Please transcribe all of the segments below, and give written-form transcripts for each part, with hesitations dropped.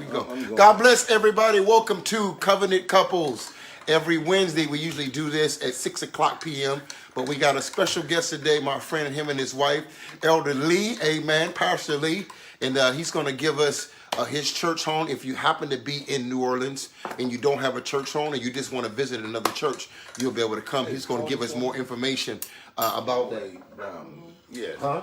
you go. God bless everybody. Welcome to Covenant Couples. Every Wednesday, we usually do this at 6 o'clock p.m., but we got a special guest today, my friend, him and his wife, Elder Lee, amen, Pastor Lee, and he's going to give us his church home. If you happen to be in New Orleans and you don't have a church home and you just want to visit another church, you'll be able to come. He's going to give us more information about that. Yes. Huh?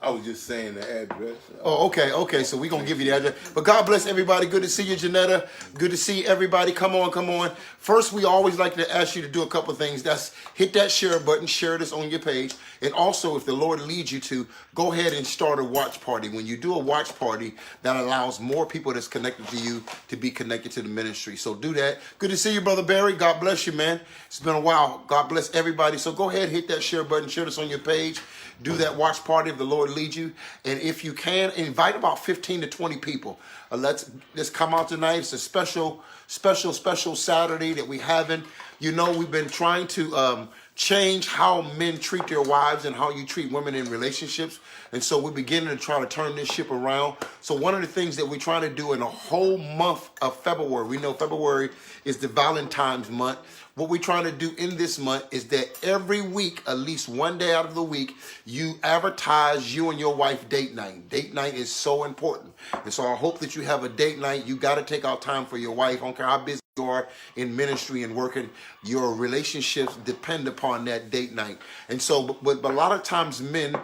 I was just saying the address. Oh, okay. So we're going to give you the address. But God bless everybody. Good to see you, Janetta. Good to see everybody. Come on. First, we always like to ask you to do a couple of things. That's hit that share button, share this on your page. And also, if the Lord leads you to, go ahead and start a watch party. When you do a watch party, that allows more people that's connected to you to be connected to the ministry. So do that. Good to see you, Brother Barry. God bless you, man. It's been a while. God bless everybody. So go ahead, hit that share button, share this on your page. Do that watch party if the Lord leads you. And if you can, invite about 15 to 20 people. Let's come out tonight. It's a special Saturday that we having. You know, we've been trying to change how men treat their wives and how you treat women in relationships. And so we're beginning to try to turn this ship around. So one of the things that we're trying to do in a whole month of February, we know February is the Valentine's month. What we're trying to do in this month is that every week, at least one day out of the week, you advertise you and your wife date night. Date night is so important. And so I hope that you have a date night. You got to take out time for your wife. I don't care how busy you are in ministry and working. Your relationships depend upon that date night. And so, but a lot of times men,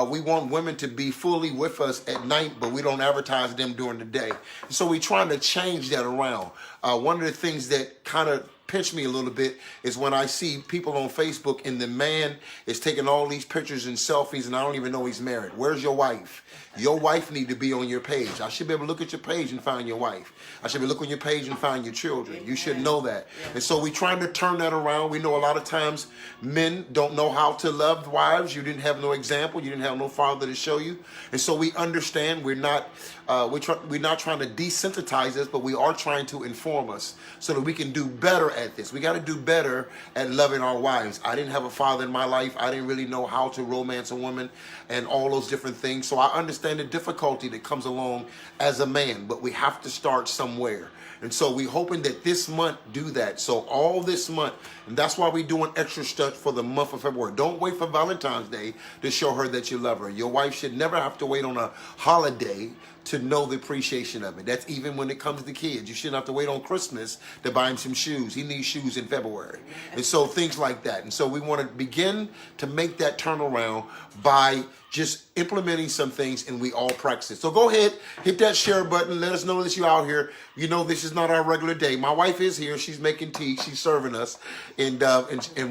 we want women to be fully with us at night, but we don't advertise them during the day. And so we're trying to change that around. One of the things that kind of pinch me a little bit is when I see people on Facebook and the man is taking all these pictures and selfies and I don't even know he's married. Where's your wife? Your wife need to be on your page. I should be able to look at your page and find your wife. I should be looking on your page and find your children. You should know that. And so we're trying to turn that around. We know a lot of times men don't know how to love wives. You didn't have no example. You didn't have no father to show you. And so we understand we're not trying to desensitize us, but we are trying to inform us so that we can do better at this. We got to do better at loving our wives. I didn't have a father in my life. I didn't really know how to romance a woman and all those different things. So I understand the difficulty that comes along as a man, but we have to start somewhere. And so we're hoping that this month do that. So all this month, and that's why we're doing extra stuff for the month of February. Don't wait for Valentine's Day to show her that you love her. Your wife should never have to wait on a holiday to know the appreciation of it. That's even when it comes to kids. You shouldn't have to wait on Christmas to buy him some shoes. He needs shoes in February. And so things like that. And so we want to begin to make that turnaround by just implementing some things, and we all practice it. So go ahead, hit that share button. Let us know that you're out here. You know this is not our regular day. My wife is here. She's making tea. She's serving us. And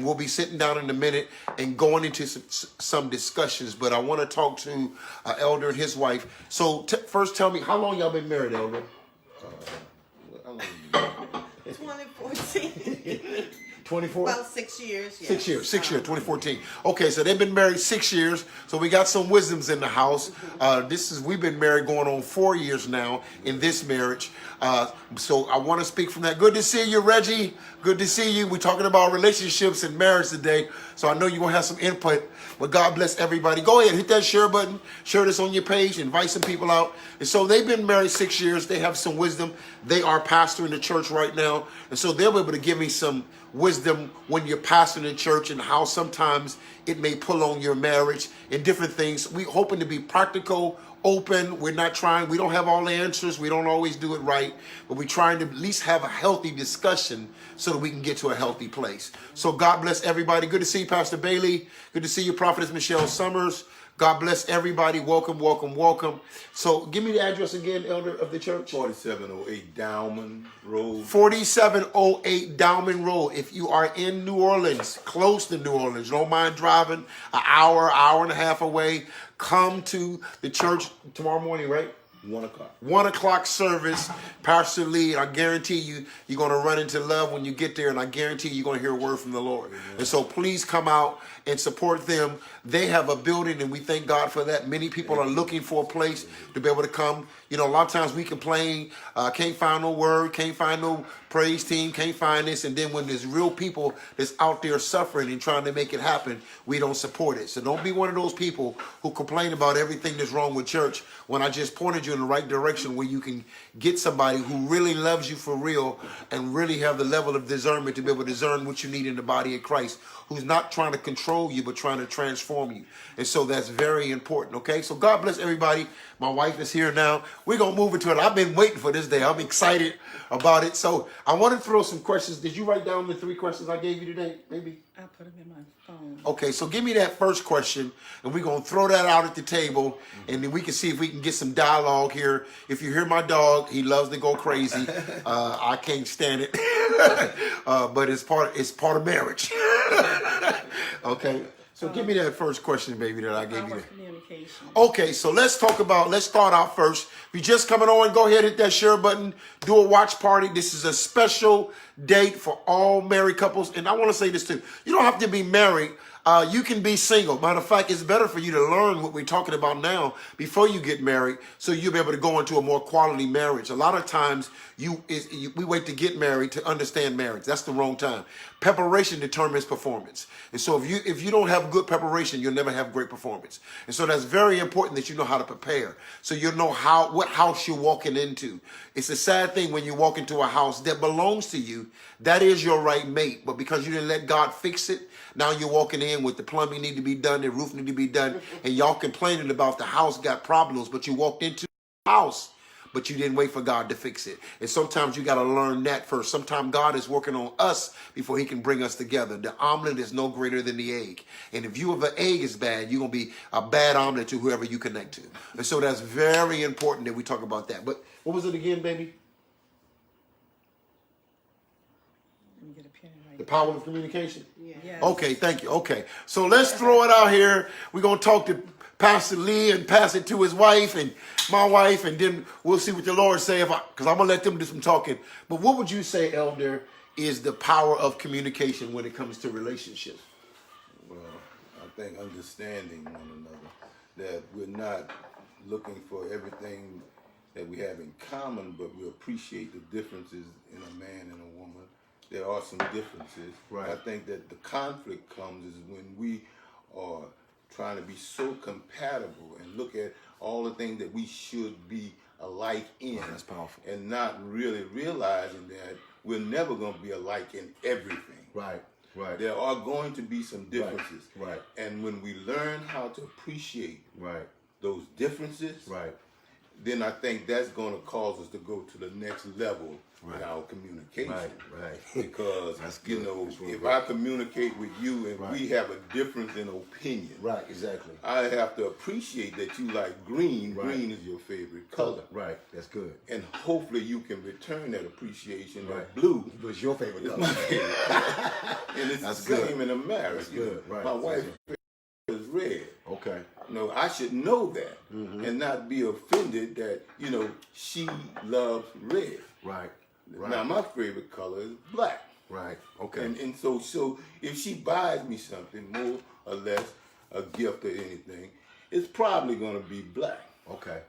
we'll be sitting down in a minute and going into some discussions. But I want to talk to Elder and his wife. So first tell me, how long y'all been married, Elder? 2014. 24? Well, 6 years. Yes. 6 years, 2014. Okay, so they've been married 6 years. So we got some wisdoms in the house. We've been married going on 4 years now in this marriage. So I want to speak from that. Good to see you, Reggie. Good to see you. We're talking about relationships and marriage today. So I know you're going to have some input. But God bless everybody. Go ahead, hit that share button. Share this on your page. Invite some people out. And so they've been married 6 years. They have some wisdom. They are pastoring the church right now. And so they'll be able to give me some wisdom when you're pastoring the church and how sometimes it may pull on your marriage and different things. We're hoping to be practical, open. We don't have all the answers. We don't always do it right, but we're trying to at least have a healthy discussion so that we can get to a healthy place. So God bless everybody. Good to see you, Pastor Bailey. Good to see you, Prophetess Michelle Summers. God bless everybody. Welcome. So give me the address again, Elder of the church. 4708 Dowman Road. 4708 Dowman Road. If you are in New Orleans, close to New Orleans, don't mind driving an hour and a half away, come to the church tomorrow morning, right? 1 o'clock. 1 o'clock service. Pastor Lee, I guarantee you're going to run into love when you get there, and I guarantee you're going to hear a word from the Lord. Amen. And so please come out and support them. They have a building, and we thank God for that. Many people are looking for a place to be able to come. You know, a lot of times we complain, can't find no word, can't find no praise team, can't find this. And then when there's real people that's out there suffering and trying to make it happen, we don't support it. So don't be one of those people who complain about everything that's wrong with church when I just pointed you in the right direction where you can get somebody who really loves you for real and really have the level of discernment to be able to discern what you need in the body of Christ, who's not trying to control you but trying to transform you. And so that's very important, okay? So God bless everybody. My wife is here now. We're going to move into it. I've been waiting for this day. I'm excited about it. So I want to throw some questions. Did you write down the 3 questions I gave you today, maybe? I put them in my phone. Okay, so give me that first question, and we're going to throw that out at the table, and then we can see if we can get some dialogue here. If you hear my dog, he loves to go crazy. I can't stand it, but it's part of marriage. Okay, so give me that first question, baby, that I gave you. Communication. Okay, so let's start out first. If you're just coming on, go ahead, hit that share button, do a watch party. This is a special date for all married couples. And I want to say this too. You don't have to be married. You can be single. Matter of fact, it's better for you to learn what we're talking about now before you get married, so you'll be able to go into a more quality marriage. A lot of times we wait to get married to understand marriage. That's the wrong time. Preparation determines performance. And so if you don't have good preparation, you'll never have great performance. And so that's very important that you know how to prepare. So you know what house you're walking into. It's a sad thing when you walk into a house that belongs to you. That is your right mate. But because you didn't let God fix it, now you're walking in with the plumbing need to be done, the roof need to be done, and y'all complaining about the house got problems, but you walked into the house, but you didn't wait for God to fix it. And sometimes you got to learn that first. Sometimes God is working on us before he can bring us together. The omelet is no greater than the egg. And if you have an egg is bad, you're going to be a bad omelet to whoever you connect to. And so that's very important that we talk about that. But what was it again, baby? Let me get a pen right The power of communication? Yeah. Yes. Okay, thank you. Okay, so let's throw it out here. We're going to talk to Pastor Lee and pass it to his wife and my wife, and then we'll see what the Lord say, because I'm going to let them do some talking. But what would you say, Elder, is the power of communication when it comes to relationships? Well, I think understanding one another, that we're not looking for everything that we have in common, but we appreciate the differences in a man and a woman. There are some differences. Right. I think that the conflict comes is when we are trying to be so compatible and look at all the things that we should be alike in. Oh, that's powerful. And not really realizing that we're never going to be alike in everything. Right, right. There are going to be some differences. Right. And when we learn how to appreciate Right, those differences, right. then I think that's going to cause us to go to the next level Right. in our communication. Right. Because, That's you good. know, That's really if good. I communicate with you and Right. we have a difference in opinion, Right, exactly. I have to appreciate that you like green. Right. Green is your favorite color. Right, that's good. And hopefully you can return that appreciation. Right. That blue What's your favorite is color? my favorite color. And it's That's the good. same in a marriage. That's you know. good. Right. My wife is red. Okay. No, I should know that and not be offended that, you know, she loves red. Right. Now, my favorite color is black. Right. Okay. And so if she buys me something, more or less, a gift or anything, it's probably going to be black. Okay.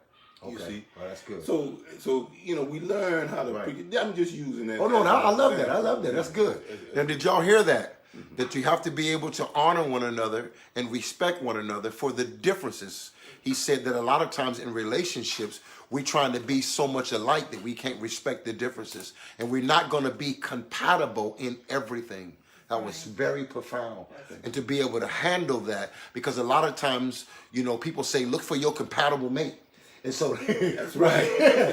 You see? Oh, that's good. So you know, we learn how to. Right. I'm just using that. Oh, no, I love that. I love that. That's good. Now, did y'all hear that? That you have to be able to honor one another and respect one another for the differences. He said that a lot of times in relationships, we're trying to be so much alike that we can't respect the differences. And we're not going to be compatible in everything. That was very profound. And to be able to handle that, because a lot of times, you know, people say, look for your compatible mate. And so That's right.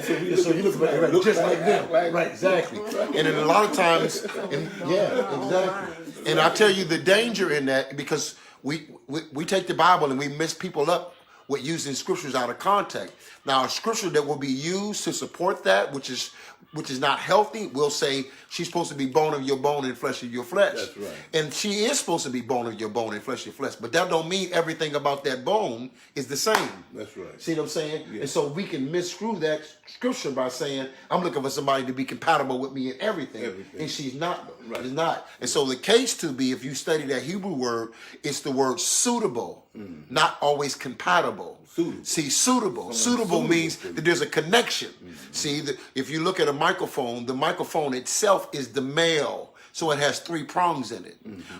so you look right, just like them. Right, exactly. And then a lot of times, exactly. And I tell you the danger in that, because we take the Bible and we mess people up with using scriptures out of context. Now, a scripture that will be used to support that, which is not healthy, will say she's supposed to be bone of your bone and flesh of your flesh. That's right. And she is supposed to be bone of your bone and flesh of your flesh. But that don't mean everything about that bone is the same. That's right. See what I'm saying? Yeah. And so we can misscrew that scripture by saying, I'm looking for somebody to be compatible with me in everything. And she's not. Right. She's not. And so the case to be, if you study that Hebrew word, it's the word suitable, not always compatible. Suitable. See, suitable suitable means that there's a connection. See, if you look at a microphone, the microphone itself is the male. So it has 3 prongs in it.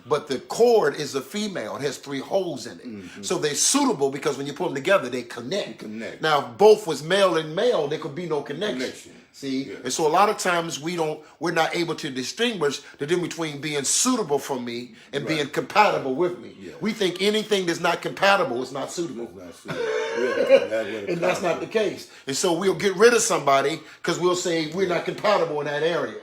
But the cord is a female. It has 3 holes in it. So they're suitable because when you put them together, they connect. Now, if both was male and male, there could be no connection. See? And so a lot of times we're not able to distinguish the difference between being suitable for me and being compatible with me. We think anything that's not compatible is not suitable. And that's not the case. And so we'll get rid of somebody because we'll say we're not compatible in that area.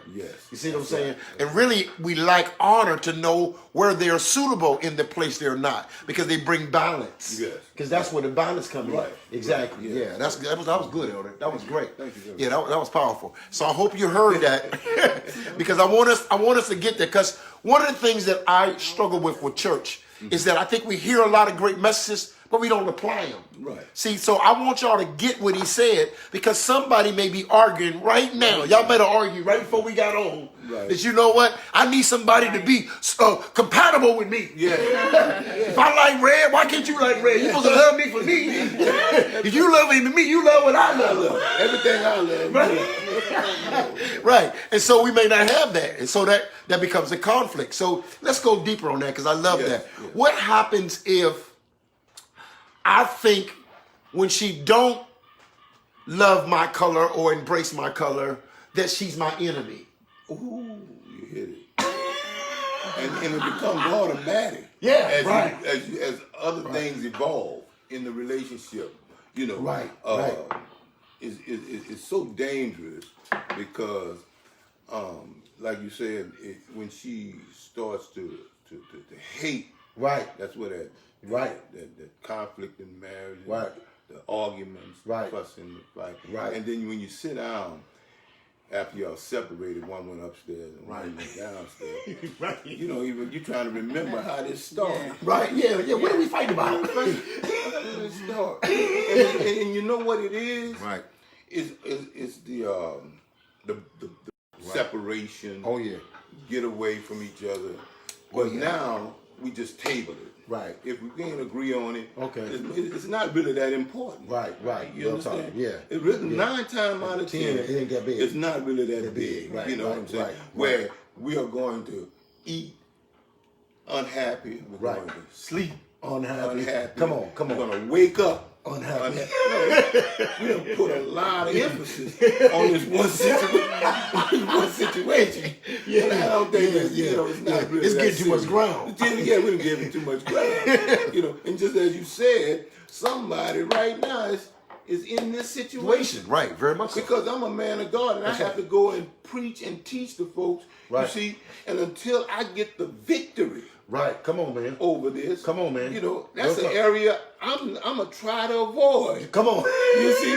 You see what I'm saying? And really, we lack honor to know where they're suitable in the place they're not, because they bring balance. Because that's where the balance comes in. Exactly. Yeah. That was good, Elder. That was great. Thank you. Yeah, that was powerful. So I hope you heard that, because I want us to get there. Because one of the things that I struggle with church is that I think we hear a lot of great messages, but we don't apply them. See, so I want y'all to get what he said, because somebody may be arguing right now. Y'all better argue right before we got on. That you know what? I need somebody to be compatible with me. If I like red, why can't you like red? You're supposed to love me for me. If you love me, you love what I love. Everything I love. Right. And so we may not have that. And so that becomes a conflict. So let's go deeper on that, because I love that. What happens if I think when she don't love my color or embrace my color, that she's my enemy? Ooh, you hit it. And it becomes automatic. As other things evolve in the relationship, you know. It's so dangerous because, like you said, when she starts to hate, that's where that conflict in marriage, the arguments, the fussing, the fight, and then when you sit down after y'all separated, one went upstairs and one went downstairs. You know, even you trying to remember how this started. What are we fighting about? How did it start? And you know what it is? It's the separation. Get away from each other. But now we just table it. If we can't agree on it, it's not really that important. You understand? It's really 9 times out of 10, it ain't that big. It's not really that big. You know what I'm saying? Where we are going to eat unhappy, we're going to sleep unhappy. Come on. We're going to wake up unhappy. We don't put a lot of emphasis on this one situation. And I don't think it's not really. It's getting too much ground. We're giving too much ground. You know, and just as you said, somebody right now is in this situation. Very much so. Because I'm a man of God, and I have to go and preach and teach the folks. You see, and until I get the victory. Come on, man. Over this. Come on, man. You know, that's an area I'm going to try to avoid. Come on. You see?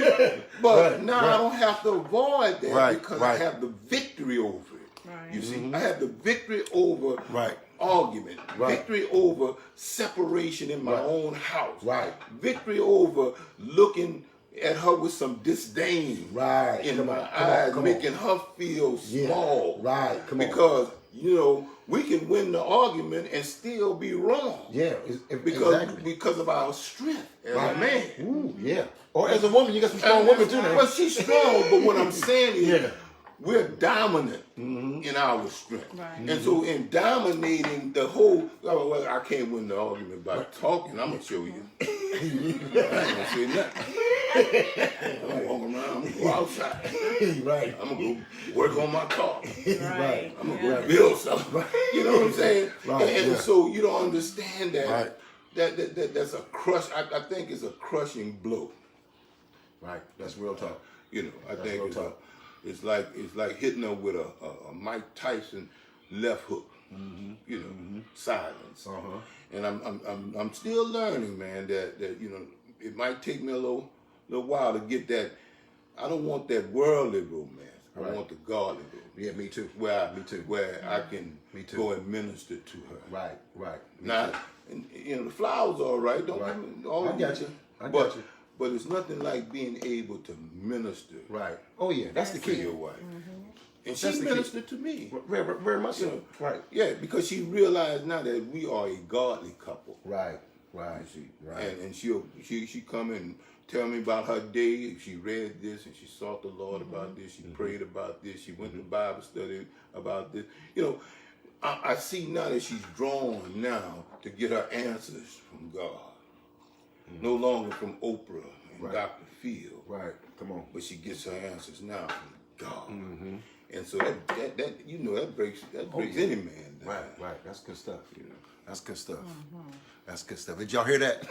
But now I don't have to avoid that because I have the victory over it. You see? I have the victory over argument. Victory over separation in my own house. Victory over looking at her with some disdain in my eyes, making her feel small. Because, you know, we can win the argument and still be wrong. Because of our strength as a man. Or as a woman, you got some strong women too now. Well, she's strong, but what I'm saying is we're dominant in our strength. And so in dominating the whole, well, I can't win the argument by talking. I'm going to show you. I ain't going to say nothing. I'm going to walk around. I'm going to go outside. I'm going to go work on my car. I'm going to go build something. You know what I'm saying? And so you don't understand that. That's a crush. I think it's a crushing blow. That's real talk. You know, I think it's like hitting her with a Mike Tyson left hook. You know, silence. And I'm still learning, man. That you know, it might take me a little while to get that. I don't want that worldly romance. I want the godly romance. Yeah, me too. Where I can go and minister to her. Now, you know, the flowers are all right. Don't give me all I got you. But it's nothing like being able to minister. Oh yeah, that's the key. To your wife. And she ministered to me. Very much so. Yeah, because she realized now that we are a godly couple. Right. You see. And she come and tell me about her day. She read this and she sought the Lord about this. She prayed about this. She went to Bible study about this. You know, I see now that she's drawn now to get her answers from God. No longer from Oprah and Dr. Phil. Right. Come on. But she gets her answers now from God. And so that you know, that breaks any man down. Right. That's good stuff. You know. That's good stuff. That's good stuff. Did y'all hear that?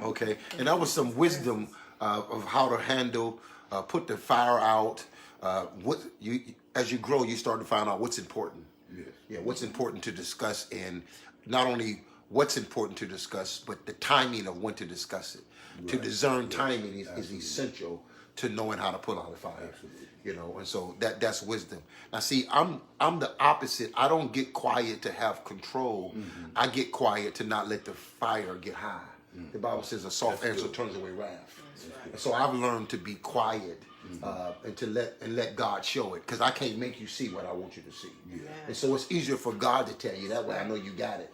Okay. And that was some wisdom of how to handle, put the fire out. As you grow, you start to find out what's important. Yes. Yeah, what's important to discuss, and not only what's important to discuss, but the timing of when to discuss it. Right. To discern timing is essential to knowing how to put out the fire. Absolutely. You know, and so that's wisdom. Now, see, I'm the opposite. I don't get quiet to have control. I get quiet to not let the fire get high. The Bible says a soft answer turns away wrath. And so I've learned to be quiet and to let God show it, because I can't make you see what I want you to see. And so it's easier for God to tell you. That way I know you got it.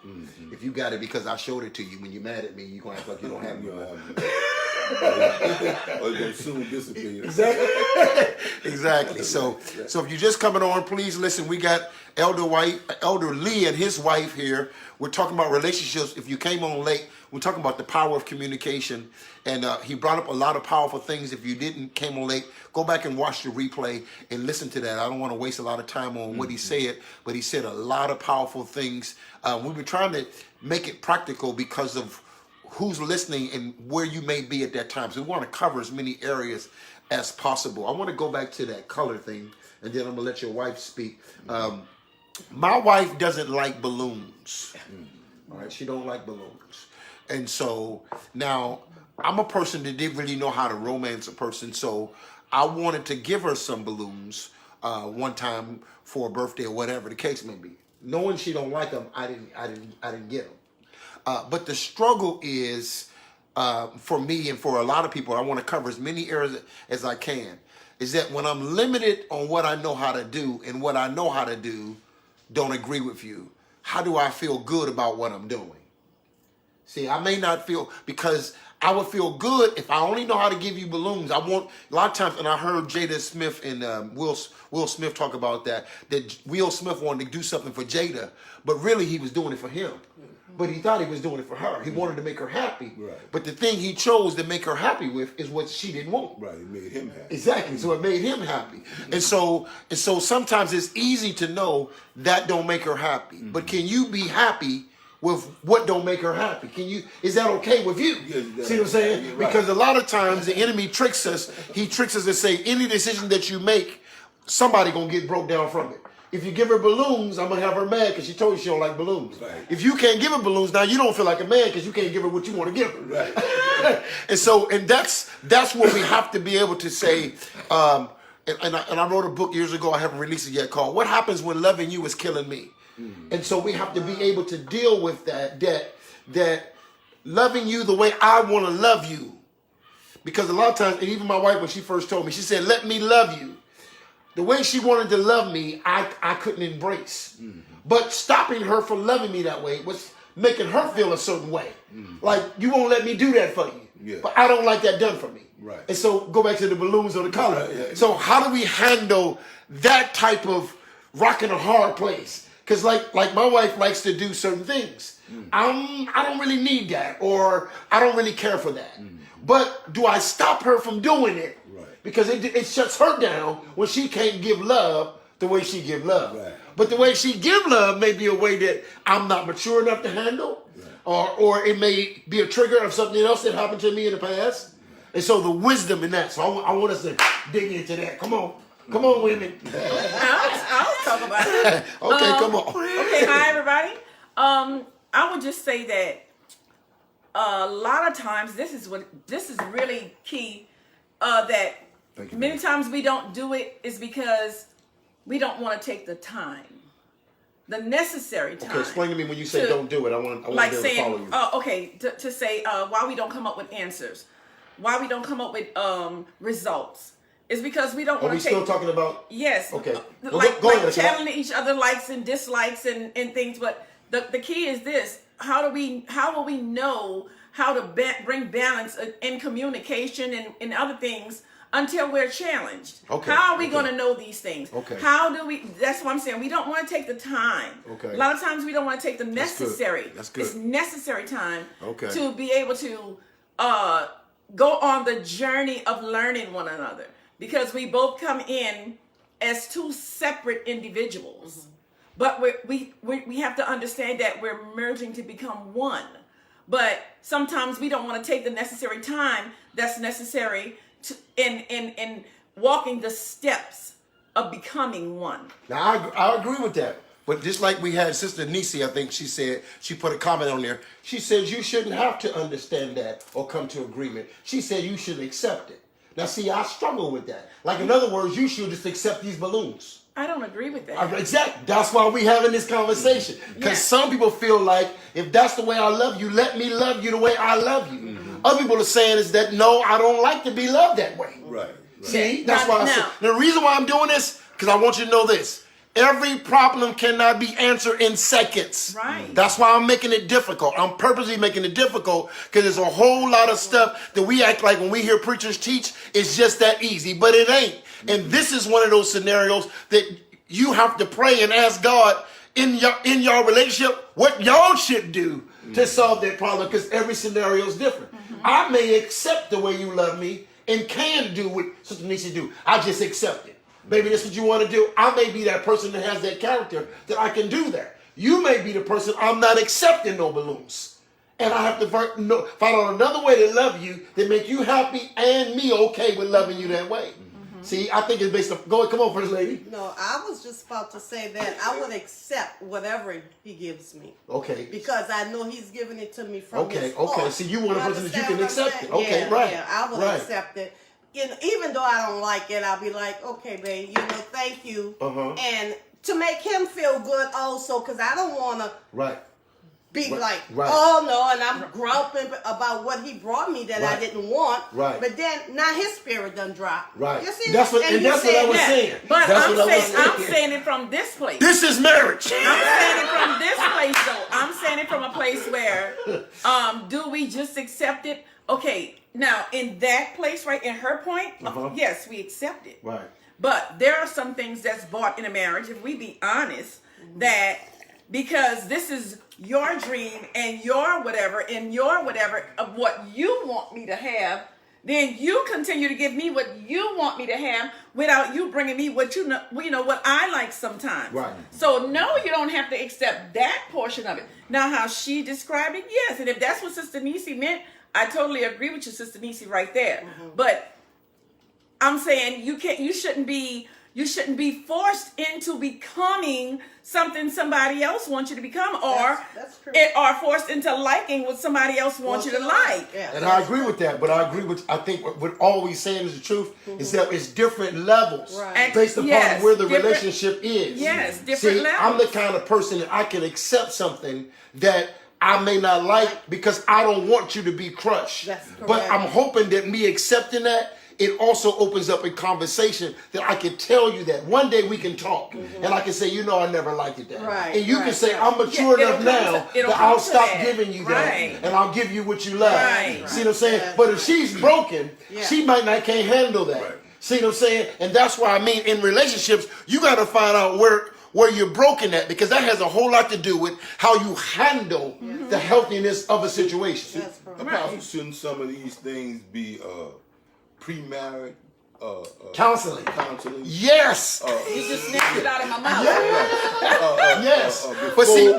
If you got it because I showed it to you, when you're mad at me, you're going to act like you don't have it. Or it's going to soon disappear. Exactly. So if you're just coming on, please listen. We got Elder Lee and his wife here. We're talking about relationships. If you came on late, we're talking about the power of communication. And he brought up a lot of powerful things. If you came on late, go back and watch the replay and listen to that. I don't want to waste a lot of time on what he said, but he said a lot of powerful things. We were trying to make it practical because of who's listening and where you may be at that time. So we want to cover as many areas as possible. I want to go back to that color thing, and then I'm going to let your wife speak. My wife doesn't like balloons. All right, she don't like balloons. And so now I'm a person that didn't really know how to romance a person, so I wanted to give her some balloons one time for a birthday or whatever the case may be. Knowing she don't like them, I didn't get them. But the struggle is, for me and for a lot of people, I want to cover as many areas as I can, is that when I'm limited on what I know how to do and what I know how to do don't agree with you, how do I feel good about what I'm doing? See, I may not feel, because I would feel good if I only know how to give you balloons. I want, a lot of times, and I heard Jada Smith and Will Smith talk about that Will Smith wanted to do something for Jada, but really he was doing it for him. But he thought he was doing it for her. He wanted to make her happy. Right. But the thing he chose to make her happy with is what she didn't want. Right, it made him happy. Exactly. So it made him happy. And so sometimes it's easy to know that don't make her happy. But can you be happy with what don't make her happy? Is that okay with you? Yes, see what I'm saying? Right. Because a lot of times the enemy tricks us. He tricks us to say any decision that you make, somebody gonna get broke down from it. If you give her balloons, I'm gonna have her mad because she told you she don't like balloons. Right. If you can't give her balloons, now you don't feel like a man because you can't give her what you want to give her. Right. and that's what we have to be able to say. And I wrote a book years ago. I haven't released it yet, called "What Happens When Loving You Is Killing Me." And so we have to be able to deal with that loving you the way I want to love you. Because a lot of times, and even my wife, when she first told me, she said, "Let me love you." The way she wanted to love me, I couldn't embrace. But stopping her from loving me that way was making her feel a certain way. Like, you won't let me do that for you. Yeah. But I don't like that done for me. Right. And so go back to the balloons or the color. Yeah. So how do we handle that type of rock in a hard place? Because like my wife likes to do certain things. I don't really need that, or I don't really care for that. But do I stop her from doing it? Because it shuts her down when she can't give love the way she give love. Right. But the way she give love may be a way that I'm not mature enough to handle, or it may be a trigger of something else that happened to me in the past. And so the wisdom in that. So I want us to dig into that. Come on, women. I'll talk about it. Okay, come on. Okay, hi everybody. I would just say that a lot of times this is really key. That many times we don't do it is because we don't want to take the time, the necessary time. Okay, explain to me when you say don't do it. I want to like be able to follow you. Okay, to say why we don't come up with answers, why we don't come up with results, is because we don't want to take. Are we still talking about? Yes. Okay. Like channeling each other likes and dislikes and things. But the key is this: will we know how to bring balance in communication and other things until we're challenged? Okay. How are we going to know these things? Okay. How do we? That's what I'm saying. We don't want to take the time. Okay. A lot of times we don't want to take the necessary. That's good. It's necessary time. Okay. To be able to go on the journey of learning one another, because we both come in as two separate individuals, but we have to understand that we're merging to become one. But sometimes we don't want to take the necessary time that's necessary to in walking the steps of becoming one. Now, I agree with that. But just like we had Sister Nisi, I think she said, she put a comment on there. She says you shouldn't have to understand that or come to agreement. She said you should accept it. Now, see, I struggle with that. Like, in other words, you should just accept these balloons. I don't agree with that. Exactly. That's why we're having this conversation. Because some people feel like, if that's the way I love you, let me love you the way I love you. Other people are saying is that, no, I don't like to be loved that way. Right. See, that's why I said. The reason why I'm doing this, because I want you to know this. Every problem cannot be answered in seconds. Right. That's why I'm making it difficult. I'm purposely making it difficult because there's a whole lot of stuff that we act like when we hear preachers teach, it's just that easy, but it ain't. And this is one of those scenarios that you have to pray and ask God in your relationship what y'all should do to solve that problem, because every scenario is different. I may accept the way you love me and can do what Sister Nisi do. I just accept it. Maybe that's what you want to do. I may be that person that has that character that I can do that. You may be the person I'm not accepting no balloons. And I have to find out another way to love you that make you happy and me okay with loving you that way. See, I think it's based on... Go ahead, come on, First Lady. No, I was just about to say that I would accept whatever he gives me. Okay. Because I know he's giving it to me from his Okay. heart. See, you want a person that you understand can what I'm accept saying? it. Okay, Yeah, right. Yeah, I would accept it. Even though I don't like it, I'll be like, okay, babe, thank you. And to make him feel good also, because I don't want to be like, oh no, and I'm grumping about what he brought me that I didn't want. Right. But then now his spirit done dropped. Right. You see? That's what I was saying. But I'm saying it from this place. This is marriage. I'm saying it from this place though. I'm saying it from a place where do we just accept it? Okay, now in that place, right, in her point, yes, we accept it. Right. But there are some things that's bought in a marriage, if we be honest, that because this is your dream and your whatever of what you want me to have, then you continue to give me what you want me to have without you bringing me what what I like sometimes. Right. So no, you don't have to accept that portion of it. Now, how she described it, yes, and if that's what Sister Nisi meant, I totally agree with you, Sister Nisi, right there. But I'm saying you shouldn't be forced into becoming something somebody else wants you to become, or forced into liking what somebody else wants you to like. Yeah, and I agree with that, but I think what all we saying is the truth is that it's different levels based upon where the relationship is. Yes, different levels. I'm the kind of person that I can accept something that I may not like because I don't want you to be crushed. But I'm hoping that me accepting that, it also opens up a conversation that I can tell you that one day we can talk and I can say, I never liked it that. Right, and you can say, I'm mature enough now that I'll stop giving you that and I'll give you what you love. Right. See what I'm saying? But if she's broken, she might not can't handle that. Right. See what I'm saying? And that's why I mean in relationships, you got to find out where you're broken at, because that has a whole lot to do with how you handle the healthiness of a situation. Shouldn't some of these things be pre-marriage counseling? Yes. You just snapped it out of my mouth. Yes. But see,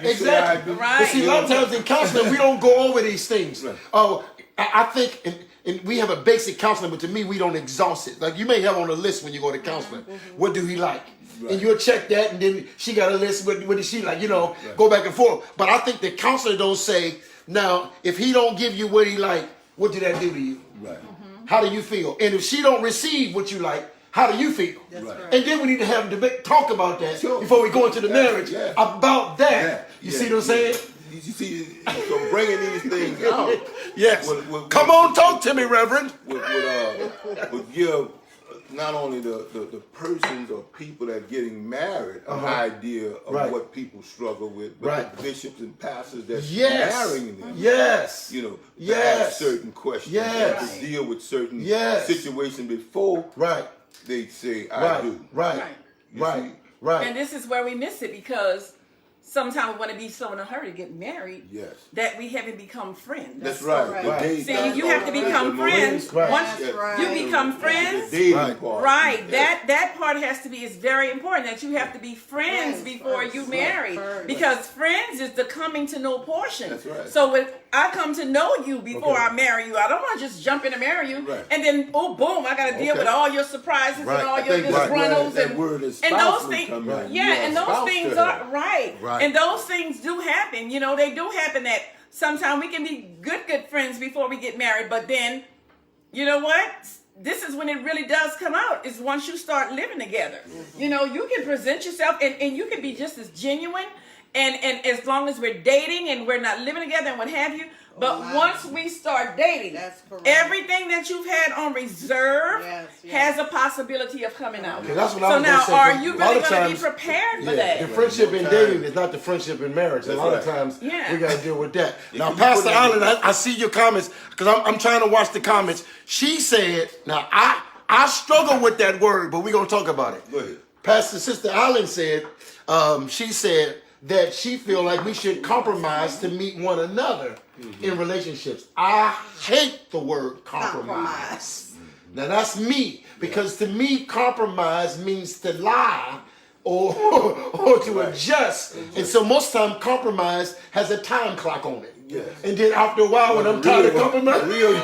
exactly. Right. But see, a lot of times in counseling, we don't go over these things. Right. I think, and we have a basic counseling, but to me, we don't exhaust it. Like you may have on a list when you go to counseling. What do he like? Right. And you'll check that, and then she got a list. What does she like? Go back and forth. But I think the counselor don't say, now, if he don't give you what he like, what did that do to you? Right. How do you feel? And if she don't receive what you like, how do you feel? Right. And then we need to have a debate, talk about that before we go into the marriage about that. You see what I'm saying? You see, so bringing these things out. Yes. Come on, talk to me, Reverend. Would give not only the persons or people that are getting married, an idea of what people struggle with, but the bishops and pastors that's marrying them. Yes. You know, to ask certain questions, to deal with certain situations before they say, I do. And this is where we miss it, because sometimes we want to be so in a hurry to get married that we haven't become friends. That's right. See, you have to become friends. Once you become friends, that part has to be, is very important, that you have to be friends before you marry. Because friends is the coming to know portion. That's right. So when I come to know you before I marry you, I don't want to just jump in and marry you and then, oh, boom, I got to deal with all your surprises and all your disgruntles and those things. And those things are and those things do happen. You know, they do happen that sometimes we can be good friends before we get married. But then, you know what? This is when it really does come out, is once you start living together. You know, you can present yourself and you can be just as genuine and as long as we're dating and we're not living together and what have you. But once we start dating, everything that you've had on reserve has a possibility of coming out. Okay, that's what so I was now, say, are you really going to be prepared for that? The friendship in dating is not the friendship in marriage. A lot of times we got to deal with that. Now, Pastor Allen, I see your comments, because I'm trying to watch the comments. She said, now I struggle with that word, but we're going to talk about it. Go ahead. Pastor Sister Allen said, she said that she feel like we should compromise to meet one another in relationships. I hate the word compromise. Now that's me, because to me compromise means to lie or to adjust. And so most time compromise has a time clock on it. And then after a while, when I'm tired of compromising,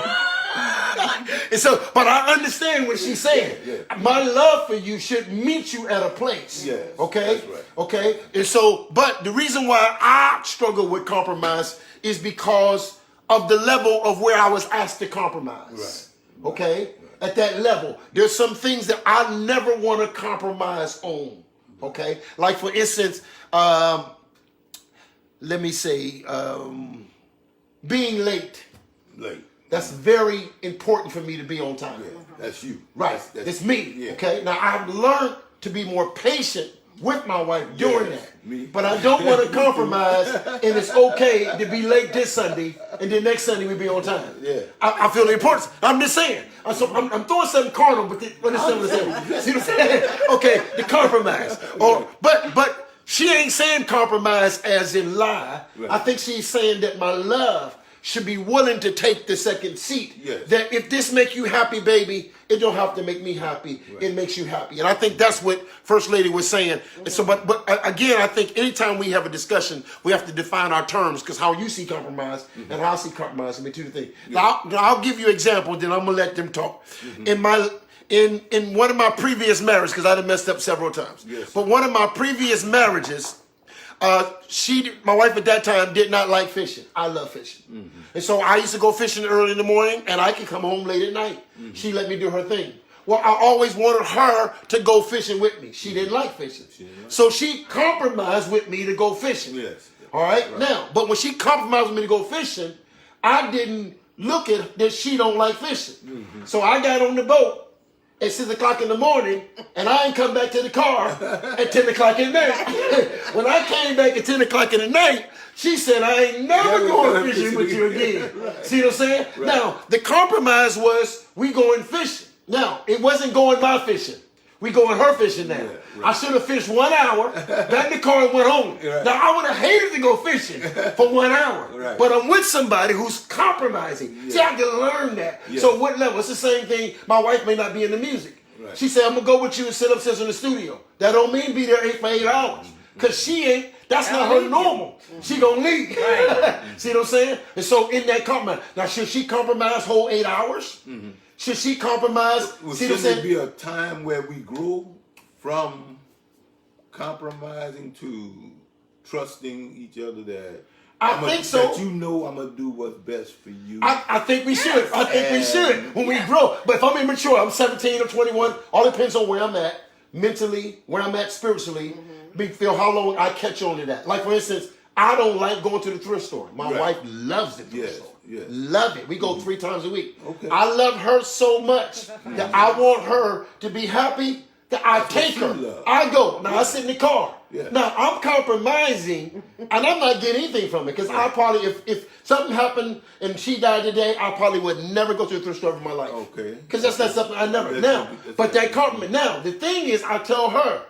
and so, but I understand what she's saying. My love for you should meet you at a place. Okay? That's right. Okay? And so, but the reason why I struggle with compromise is because of the level of where I was asked to compromise. Okay? At that level. There's some things that I never want to compromise on. Okay? Like for instance, let me say, being late. That's very important for me to be on time. That's you. Right. That's me. Okay. Now I've learned to be more patient with my wife doing that. But I don't want to compromise, and it's okay to be late this Sunday, and then next Sunday we be on time. I feel the importance. I'm just saying. I'm throwing something carnal, but see what I'm saying? Okay, the compromise. But she ain't saying compromise as in lie. I think she's saying that my love should be willing to take the second seat. That if this make you happy, baby, it don't have to make me happy. It makes you happy. And I think that's what First Lady was saying. And so, but again, I think anytime we have a discussion, we have to define our terms, because how you see compromise and how I see compromise are two things. Now, I'll give you an example, then I'm gonna let them talk. In one of my previous marriages, because I done messed up several times, but one of my previous marriages, my wife at that time did not like fishing. I love fishing. And so I used to go fishing early in the morning, and I could come home late at night. She let me do her thing. Well, I always wanted her to go fishing with me. She didn't like fishing. So she compromised with me to go fishing. All right? Now, but when she compromised with me to go fishing, I didn't look at that she don't like fishing. So I got on the boat at 6 o'clock in the morning, and I ain't come back to the car at 10 o'clock at night. When I came back at 10 o'clock in the night, she said, I ain't never going fishing with you again. See what I'm saying? Now, the compromise was we going fishing. Now, it wasn't going my fishing. We going her fishing now. I should have fished 1 hour, got in the car and went home. Now, I would have hated to go fishing for 1 hour. But I'm with somebody who's compromising. See, I can learn that. So what level? It's the same thing. My wife may not be into music. She said, I'm going to go with you and sit upstairs in the studio. That don't mean be there for 8 hours. Because she ain't, that's not her normal. She going to leave. See what I'm saying? And so in that compromise. Now, should she compromise whole 8 hours? Should she compromise? Should there be a time where we grow from compromising to trusting each other that I think so. That you know I'm going to do what's best for you? I think we should. I think we should when we grow. But if I'm immature, I'm 17 or 21, all depends on where I'm at mentally, where I'm at spiritually, feel how long I catch on to that. Like, for instance, I don't like going to the thrift store. My wife loves the thrift store. Yes. Love it. We go 3 times a week. Okay. I love her so much that I want her to be happy that I take her. I go. Now I sit in the car. Yeah. Now I'm compromising and I'm not getting anything from it because I probably, if something happened and she died today, I probably would never go to a thrift store in my life. Okay. Because that's not something I never. Now, but that compliment. Now, the thing is, I tell her,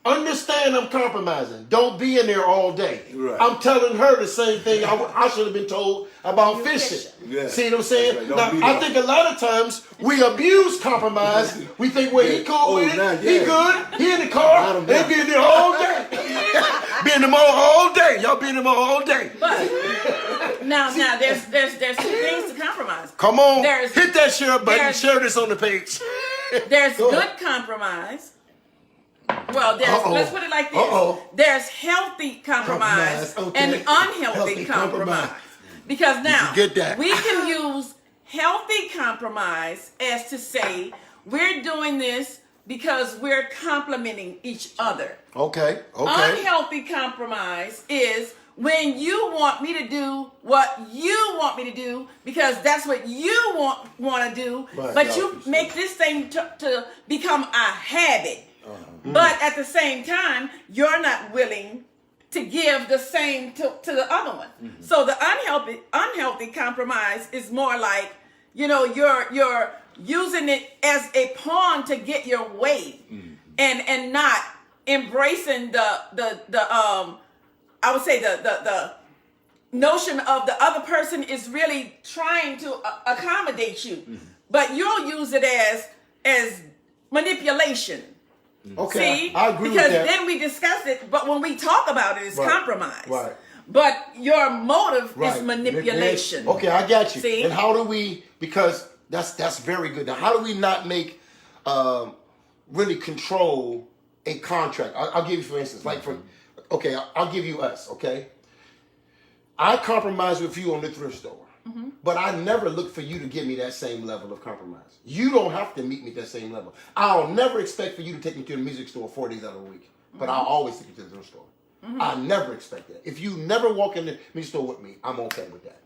understand I'm compromising. Don't be in there all day. Right. I'm telling her the same thing I should have been told about fishing. Yeah. See what I'm saying? Right. Now, I think a lot of times we abuse compromise. We think, well, he cool with it. He good. He in the car. They be in there all day. Be in the mall all day. Y'all be in the mall all day. But now there's 2 things to compromise. Come on. There's- Hit that share button. there's- Share this on the page. There's Go good ahead. compromise. Well, let's put it like this. There's healthy compromise Okay. and unhealthy Healthy compromise. Because now Get that. we can use healthy compromise as to say we're doing this because we're complimenting each other. Okay. Unhealthy compromise is when you want me to do what you want me to do because that's what you want to do, Right. but you make this thing to become a habit. But at the same time, you're not willing to give the same to the other one. So the unhealthy compromise is more like, you're using it as a pawn to get your way, and not embracing I would say the notion of the other person is really trying to accommodate you, but you'll use it as manipulation. Okay. See, I agree because with that. then we discuss it, but when we talk about it, it's compromise. Right. But your motive Right. is manipulation. Okay, I got you. See? And how do we? Because that's very good. Now, how do we not make really control a contract? I'll give you for instance, I'll give you us. Okay, I compromise with you on the thrift store, but I never look for you to give me that same level of compromise. You don't have to meet me at that same level. I'll never expect for you to take me to the music store 4 days out of the week, but I'll always take you to the thrift store. I never expect that. If you never walk in the music store with me, I'm okay with that.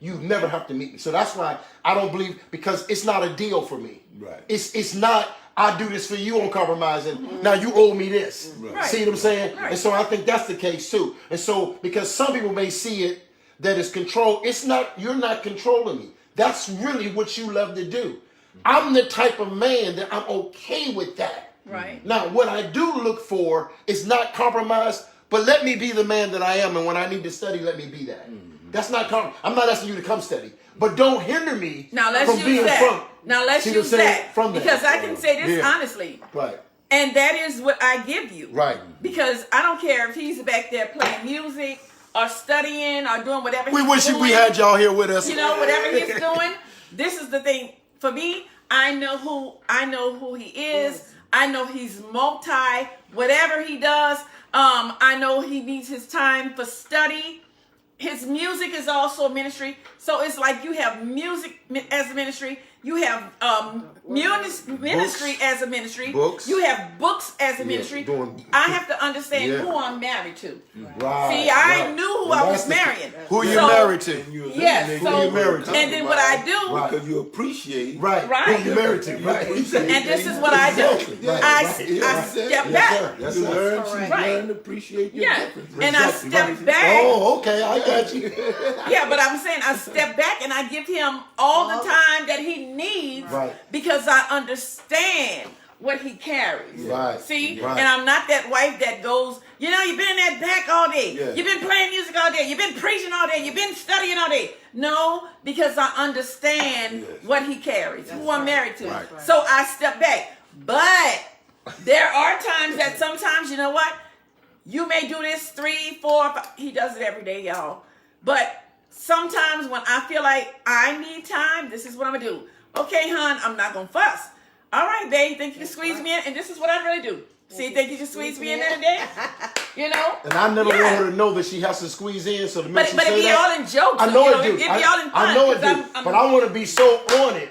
You never have to meet me. So that's why I don't believe, because it's not a deal for me. Right. It's not, I do this for you on compromising. Now you owe me this. Right. See what I'm saying? Right. And so I think that's the case too. And so because some people may see it that it's control, it's not, you're not controlling me. That's really what you love to do. I'm the type of man that I'm okay with that. Right. Now, what I do look for is not compromise, but let me be the man that I am, and when I need to study, let me be that. That's not I'm not asking you to come study, but don't hinder me Now let's from use being that. from. Now let's See what I'm use saying? that. From that. Because I can say this Yeah. honestly. Right. And that is what I give you. Right. Because I don't care if he's back there playing music or studying or doing whatever We he's wish doing. we had y'all here with us. Whatever he's doing. This is the thing. For me, I know who he is. I know he's multi, whatever he does. I know he needs his time for study. His music is also a ministry. So it's like you have music as a ministry. You have ministry as a ministry. Books. You have books as a ministry. I have to understand who I'm married to. See, I knew who I was marrying. Who you married to? Yes. Who you married to? And then what I do. Because you appreciate. Right. Right. Who you married to? Right. And this is what I do. I step back. Yes, You sir. learn Right. to appreciate your Yeah. differences. And I step back. Oh, okay. I got you. Yeah, but I'm saying I step back and I give him all the time that he needs Right. because I understand what he carries. Right. See? Right. And I'm not that wife that goes, you've been in that back all day. Yeah. You've been playing music all day. You've been preaching all day. You've been studying all day. No, because I understand what he carries, who I'm married to. Right. So I step back. But there are times that sometimes, you know what? You may do this 3, 4, 5. He does it every day, y'all. But sometimes when I feel like I need time, this is what I'm going to do. Okay, hon, I'm not going to fuss. All right, babe, think you can squeeze me in? And this is what I really do. See, think you can squeeze me in there today? And I never want her to know that she has to squeeze in. So the minute she but say it be that, all in jokes. I know it do. It be all in fun. I know it do. 'cause I'm But I want to be so on it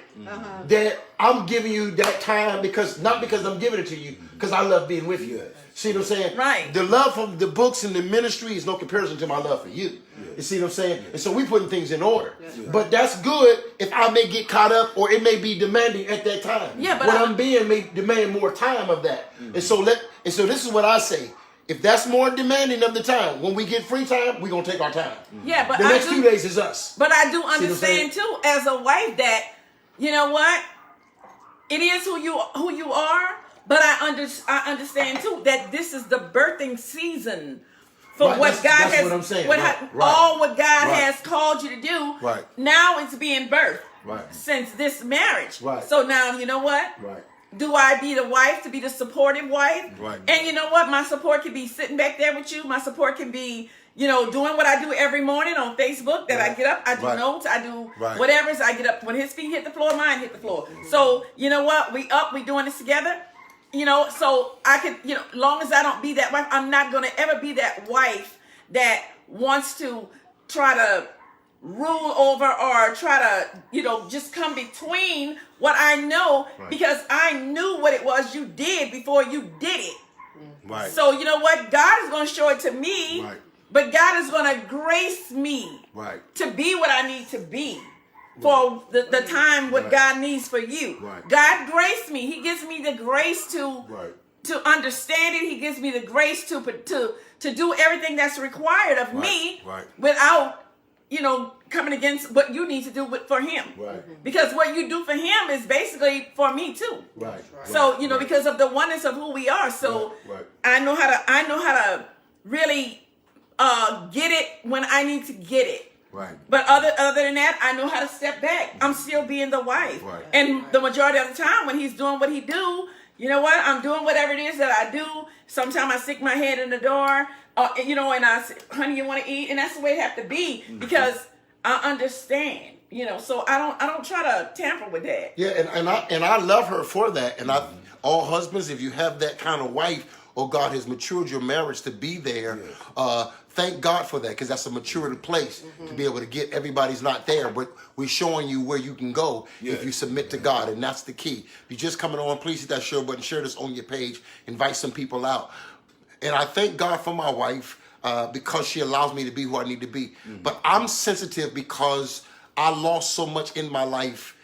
that I'm giving you that time not because I'm giving it to you, because I love being with you. Yes. See what I'm saying? Right. The love from the books and the ministry is no comparison to my love for you. You see what I'm saying? And so we putting things in order. Yeah. But that's good if I may get caught up or it may be demanding at that time. Yeah, but what I'm being may demand more time of that. And so this is what I say. If that's more demanding of the time, when we get free time, we're going to take our time. Yeah, but the next 2 days is us. But I do understand too, as a wife, that you know what, it is who you are. But I understand too that this is the birthing season for what God has. What I'm saying. All what God has called you to do. Right. Now it's being birthed. Right. Since this marriage. Right. So now you know what. Right. Do I be the wife to be the supportive wife? Right. And you know what? My support can be sitting back there with you. My support can be, doing what I do every morning on Facebook. That I get up, I do notes, I do whatever. So I get up when his feet hit the floor, mine hit the floor. So you know what? We doing this together. So I can, long as I don't be that wife, I'm not gonna ever be that wife that wants to try to rule over or try to, just come between what I know because I knew what it was you did before you did it. Right. So you know what? God is going to show it to me, but God is going to grace me to be what I need to be for the time what God needs for you. Right. God graced me. He gives me the grace to understand it. He gives me the grace to do everything that's required of me without coming against what you need to do for him. Right. Because what you do for him is basically for me too. Right. So, because of the oneness of who we are. So I know how to really get it when I need to get it. Right. But other than that, I know how to step back. I'm still being the wife. Right. And the majority of the time when he's doing what he do, you know what? I'm doing whatever it is that I do. Sometimes I stick my head in the door, and I say, honey, you want to eat? And that's the way it have to be because I understand, so I don't try to tamper with that. Yeah. And I love her for that. And all husbands, if you have that kind of wife, or God has matured your marriage to be there, thank God for that, because that's a matured place to be able to get. Everybody's not there, but we're showing you where you can go if you submit to God, and that's the key. If you're just coming on, please hit that share button, share this on your page, invite some people out. And I thank God for my wife because she allows me to be who I need to be. But I'm sensitive because I lost so much in my life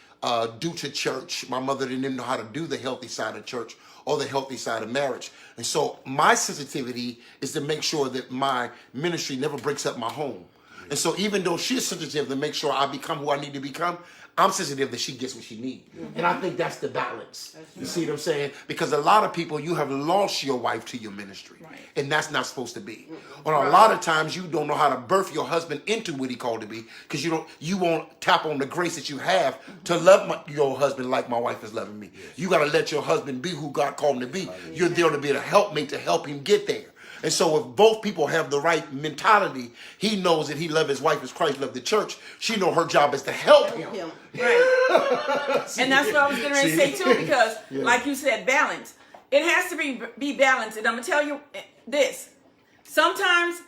due to church. My mother didn't even know how to do the healthy side of church or the healthy side of marriage. And so my sensitivity is to make sure that my ministry never breaks up my home. And so even though she's sensitive to make sure I become who I need to become, I'm sensitive that she gets what she needs. And I think that's the balance. You see what I'm saying? Because a lot of people, you have lost your wife to your ministry. And that's not supposed to be. Or a lot of times you don't know how to birth your husband into what he called to be, because you won't tap on the grace that you have to love your husband like my wife is loving me. You got to let your husband be who God called him to be. You're there to be a helpmate to help him get there. And so if both people have the right mentality, he knows that he loves his wife as Christ loved the church. She know her job is to help him. Right. And that's what I was going to say too, because like you said, balance. It has to be balanced. And I'm going to tell you this. Sometimes,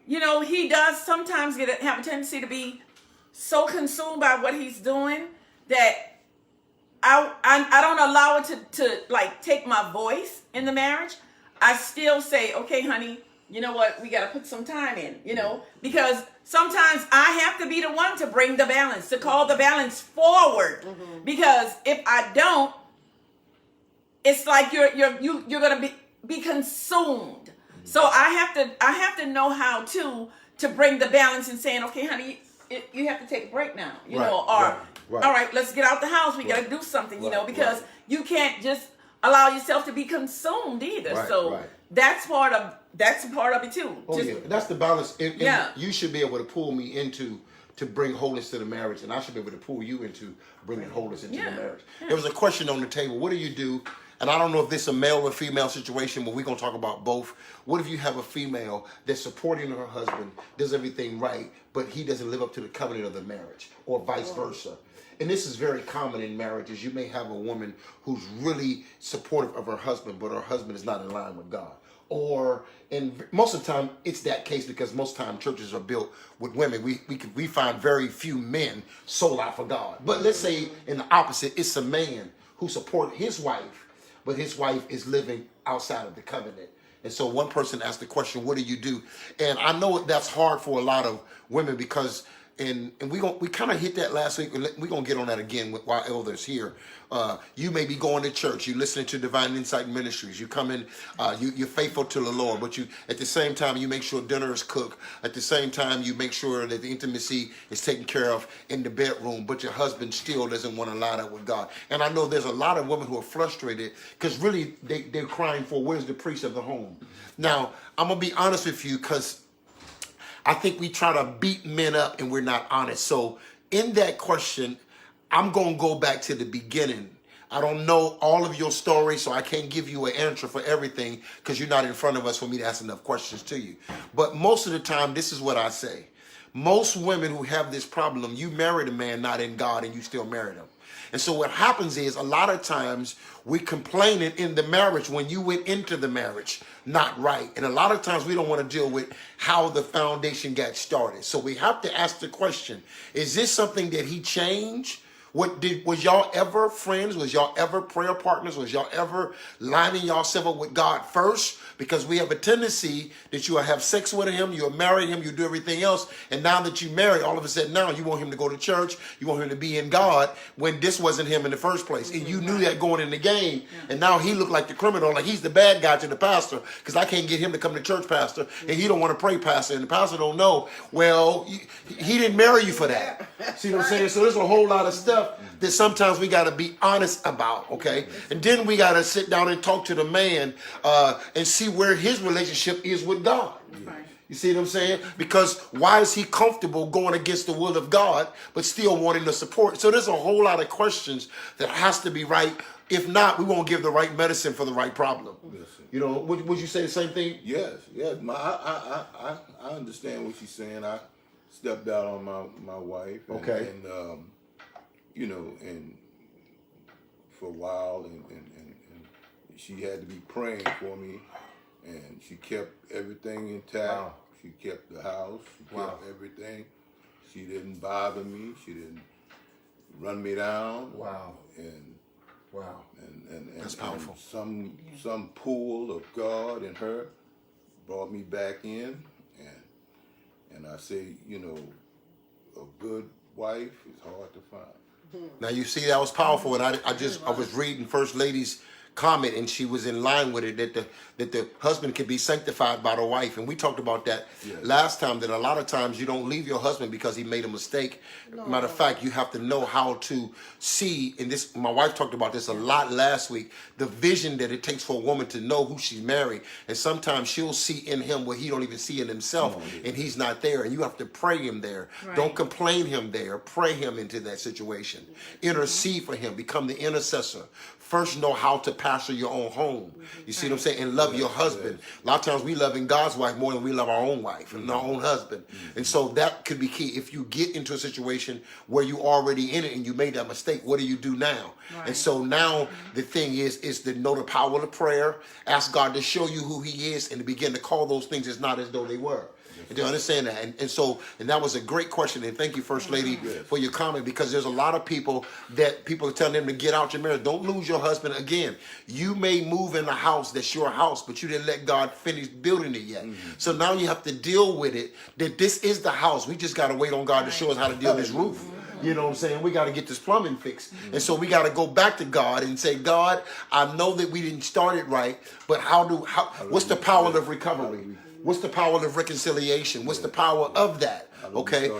he does sometimes have a tendency to be so consumed by what he's doing that I don't allow it to like take my voice in the marriage. I still say, okay, honey, you know what? We got to put some time in, because sometimes I have to be the one to bring the balance, to call the balance forward. Because if I don't, it's like you're going to be consumed. So I have to know how to bring the balance and saying, okay, honey, you have to take a break now, all right, let's get out the house. We got to do something, because you can't just allow yourself to be consumed either. That's part of it too. That's the balance. And you should be able to pull me into to bring wholeness to the marriage, and I should be able to pull you into bringing wholeness into the marriage. There was a question on the table. What do you do? And I don't know if this is a male or female situation, but we're going to talk about both. What if you have a female that's supporting her husband, does everything right, but he doesn't live up to the covenant of the marriage, or vice versa? And this is very common in marriages. You may have a woman who's really supportive of her husband, but her husband is not in line with God. And most of the time, it's that case because most of the time churches are built with women. We find very few men sold out for God. But let's say in the opposite, it's a man who supports his wife, but his wife is living outside of the covenant. And so one person asked the question, what do you do? And I know that's hard for a lot of women because, and we kind of hit that last week. We're going to get on that again while Elder's here. You may be going to church. You listening to Divine Insight Ministries. You come in, you're faithful to the Lord. But you, at the same time, you make sure dinner is cooked. At the same time, you make sure that the intimacy is taken care of in the bedroom. But your husband still doesn't want to line up with God. And I know there's a lot of women who are frustrated because really they're crying for, where's the priest of the home? Now, I'm going to be honest with you because I think we try to beat men up and we're not honest. So in that question, I'm going to go back to the beginning. I don't know all of your stories, so I can't give you an answer for everything because you're not in front of us for me to ask enough questions to you. But most of the time, this is what I say. Most women who have this problem, you married a man not in God and you still married him. And so what happens is a lot of times we complaining in the marriage when you went into the marriage not right. And a lot of times we don't want to deal with how the foundation got started. So we have to ask the question, is this something that he changed? Was y'all ever friends? Was y'all ever prayer partners? Was y'all ever lining yourself up with God first? Because we have a tendency that you will have sex with him, you'll marry him, you do everything else, and now that you marry, all of a sudden now you want him to go to church, you want him to be in God, when this wasn't him in the first place. And you knew that going in the game, and now he looked like the criminal, like he's the bad guy to the pastor, because I can't get him to come to church, pastor, and he don't want to pray, pastor, and the pastor don't know. Well, he didn't marry you for that. See what I'm saying? So there's a whole lot of stuff that sometimes we got to be honest about, okay? And then we got to sit down and talk to the man and see where his relationship is with God. Right. You see what I'm saying? Because why is he comfortable going against the will of God but still wanting the support? So there's a whole lot of questions that has to be right. If not, we won't give the right medicine for the right problem. Listen. You know, would you say the same thing? Yes. I understand what she's saying. I stepped out on my wife. And, Okay. And you know, and for a while, and she had to be praying for me, and she kept everything intact. Wow. She kept the house. She Wow. kept everything. She didn't bother me. She didn't run me down. Wow. And Wow. and That's powerful. And some pull of God in her brought me back in, and I say, you know, a good wife is hard to find. Now you see that was powerful, and I was reading First Lady's comment, and she was in line with it that the husband can be sanctified by the wife, and we talked about that last time. That a lot of times you don't leave your husband because he made a mistake. No. Matter of fact, you have to know how to see. And this, my wife talked about this a lot last week. The vision that it takes for a woman to know who she's married, and sometimes she'll see in him what he don't even see in himself, and he's not there, and you have to pray him there. Right. Don't complain him there. Pray him into that situation. Intercede for him. Become the intercessor. First, know how to pastor your own home. You see what I'm saying? And love your husband. A lot of times we love in God's wife more than we love our own wife and our own husband. And so that could be key. If you get into a situation where you already in it and you made that mistake, what do you do now? Right. And so now the thing is to know the power of prayer, ask God to show you who he is, and to begin to call those things as not as though they were. And to understand that. And that was a great question. And thank you, First Lady, for your comment, because there's a lot of people that people are telling them to get out your marriage. Don't lose your husband again. You may move in a house that's your house, but you didn't let God finish building it yet. Mm-hmm. So now you have to deal with it, that this is the house. We just got to wait on God to show us how to deal with this roof. You know what I'm saying? We got to get this plumbing fixed. And so we got to go back to God and say, God, I know that we didn't start it right, but what's the power of recovery? What's the power of reconciliation? What's the power of that? Okay.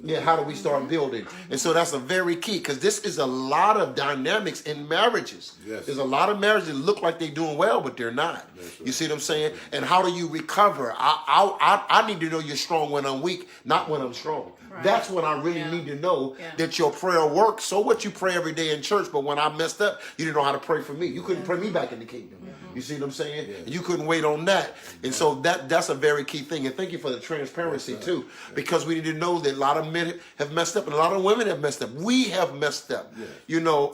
Yeah, how do we start building? And so that's a very key, because this is a lot of dynamics in marriages. Yes. There's a lot of marriages that look like they're doing well, but they're not. Right. You see what I'm saying? And how do you recover? I need to know you're strong when I'm weak, not when I'm strong. Right. That's when I really need to know that your prayer works. So what, you pray every day in church, but when I messed up, you didn't know how to pray for me. You couldn't pray me back in the kingdom. You see what I'm saying? And you couldn't wait on that. And so that's a very key thing. And thank you for the transparency too, because we need to know that a lot of men have messed up and a lot of women have messed up. We have messed up. You know,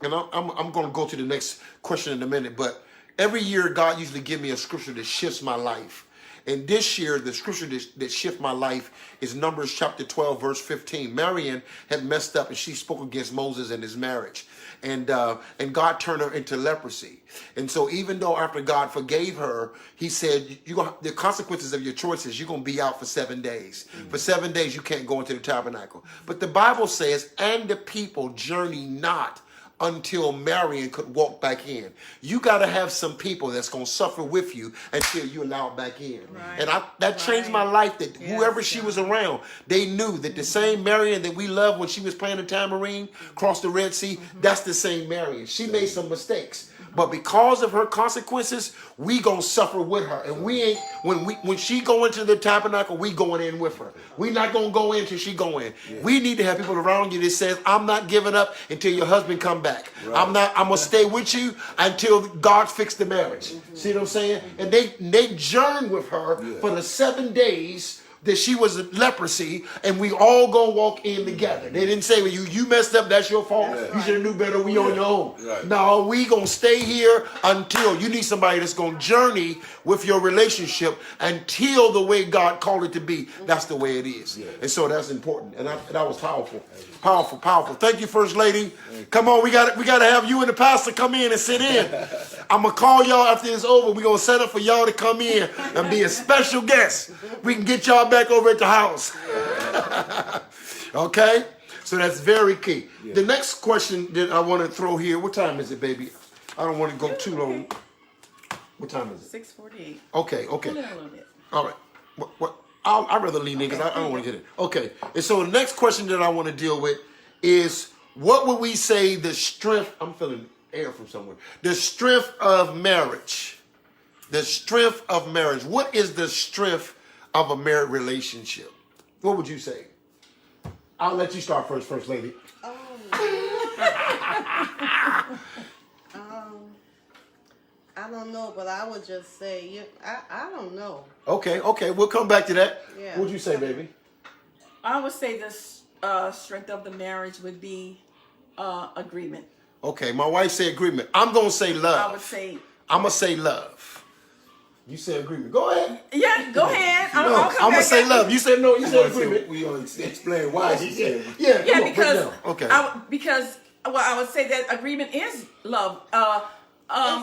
and I'm going to go to the next question in a minute, but every year God usually gives me a scripture that shifts my life. And this year, the scripture that shifted my life is Numbers chapter 12, verse 15. Marian had messed up and she spoke against Moses and his marriage. And God turned her into leprosy. And so even though after God forgave her, he said, the consequences of your choices, you're going to be out for 7 days. For 7 days, you can't go into the tabernacle. But the Bible says, and the people journey not until Marian could walk back in. You got to have some people that's going to suffer with you until you're allowed back in. Right. And that changed my life, that whoever she was around, they knew that the same Marian that we loved when she was playing the tambourine across the Red Sea, that's the same Marian. She made some mistakes. But because of her consequences, we gonna suffer with her. And we ain't, when she go into the tabernacle, we going in with her. We not gonna go in till she go in. Yeah. We need to have people around you that says, I'm not giving up until your husband come back. Right. I'm gonna stay with you until God fix the marriage. See what I'm saying? And they journeyed with her for the 7 days that she was leprosy, and we all gonna walk in together. They didn't say, well, you messed up, that's your fault. Yeah. You should have knew better, we on your own. Right. No, we gonna stay here until you need somebody that's gonna journey with your relationship until the way God called it to be. That's the way it is. Yeah. And so that's important. And that was powerful. Powerful, powerful. Thank you, First Lady. Come on, we gotta have you and the pastor come in and sit in. I'm gonna call y'all after it's over. We're gonna set up for y'all to come in and be a special guest. We can get y'all back over at the house. Okay? So that's very key. Yeah. The next question that I want to throw here, what time is it, baby? I don't want to go too long. What time is it? 6:48. Okay. Pull it a little bit. All right. What? I'd rather lean in because I don't want to get it. Okay. And so the next question that I want to deal with is, what would we say the strength, I'm feeling air from somewhere, the strength of marriage. The strength of marriage. What is the strength of a married relationship? What would you say? I'll let you start first, First Lady. I don't know, but I would just say, I don't know. Okay, we'll come back to that. Yeah. What would you say, baby? I would say the strength of the marriage would be agreement. Okay, my wife said agreement. I'm going to say love. I would say... I'm going to say love. You said agreement. Go ahead. Yeah, go ahead. I'm going to say love. You said no, you said agreement. We going to explain why she said it. Yeah, because... Okay. I would say that agreement is love.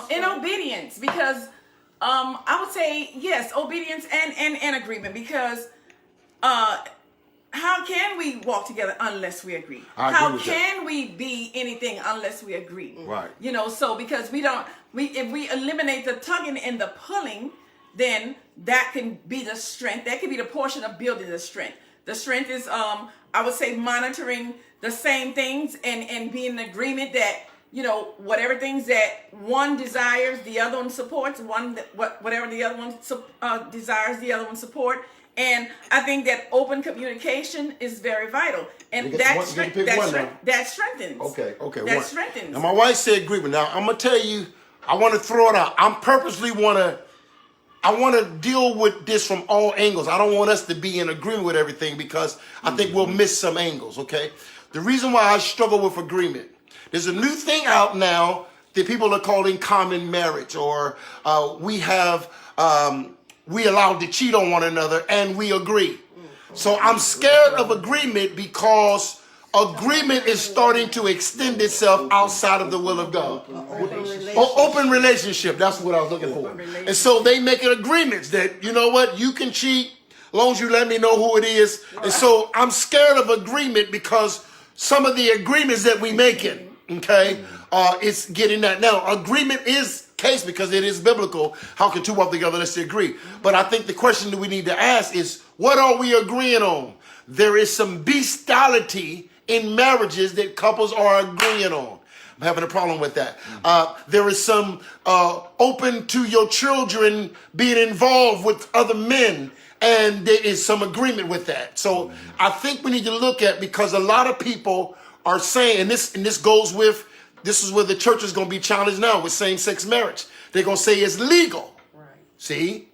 In obedience, because I would say yes, obedience and agreement, because how can we walk together unless we agree? How can we be anything unless we agree? Right. You know, so because if we eliminate the tugging and the pulling, then that can be the strength. That can be the portion of building the strength. The strength is I would say monitoring the same things and being in agreement that, you know, whatever things that one desires, the other one supports. Whatever the other one desires, the other one support. And I think that open communication is very vital, and that strengthens. Okay. That strengthens. Now my wife said agreement. Now I'm gonna tell you, I want to throw it out. I want to deal with this from all angles. I don't want us to be in agreement with everything because I think we'll miss some angles. Okay. The reason why I struggle with agreement. There's a new thing out now that people are calling common marriage, or we allowed to cheat on one another and we agree. So I'm scared of agreement because agreement is starting to extend itself outside of the will of God. Open relationship, that's what I was looking for. And so they make agreements that, you know what, you can cheat as long as you let me know who it is. And so I'm scared of agreement because some of the agreements that we making, okay, it's getting that. Now, agreement is case because it is biblical. How can two walk together unless they agree? But I think the question that we need to ask is, what are we agreeing on? There is some bestiality in marriages that couples are agreeing on. I'm having a problem with that. There is some open to your children being involved with other men, and there is some agreement with that. So I think we need to look at, because a lot of people are saying, and this goes with, this is where the church is going to be challenged now with same-sex marriage. They're going to say it's legal. Right. See?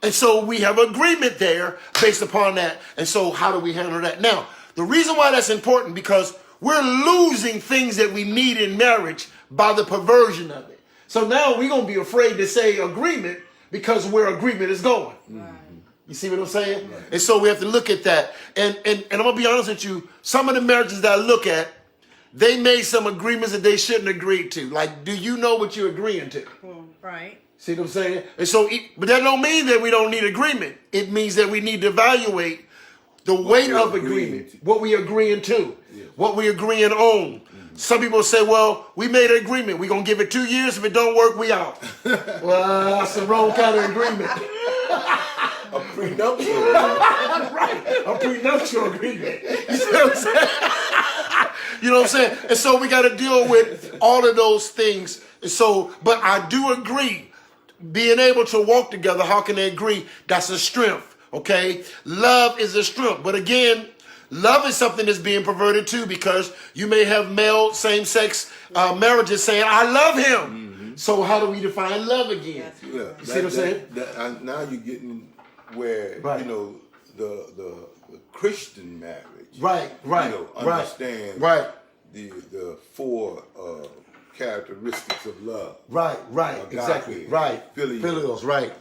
And so we have agreement there based upon that. And so how do we handle that? Now, the reason why that's important, because we're losing things that we need in marriage by the perversion of it. So now we're going to be afraid to say agreement because where agreement is going. Right. You see what I'm saying? Right. And so we have to look at that. And I'm going to be honest with you, some of the marriages that I look at, they made some agreements that they shouldn't agree to. Like, do you know what you're agreeing to? Right. See what I'm saying? And so, but that don't mean that we don't need agreement. It means that we need to evaluate the weight of agreement, what we agreeing to, what we agreeing on. Some people say, well, we made an agreement. We're going to give it 2 years. If it don't work, we out. Well, that's the wrong kind of agreement. A prenuptial agreement. Right, a prenuptial agreement. You see what I'm saying? You know what I'm saying? And so we got to deal with all of those things. And so, but I do agree, being able to walk together, how can they agree? That's a strength, okay? Love is a strength. But again, love is something that's being perverted too, because you may have male same-sex marriages saying, I love him. Mm-hmm. So how do we define love again? Yeah, you see what I'm saying? Now you're getting where, right. you know, the Christian marriage. Right, right, you know, understand right. The four characteristics of love. Right, Agape, exactly. Right. Philios, right.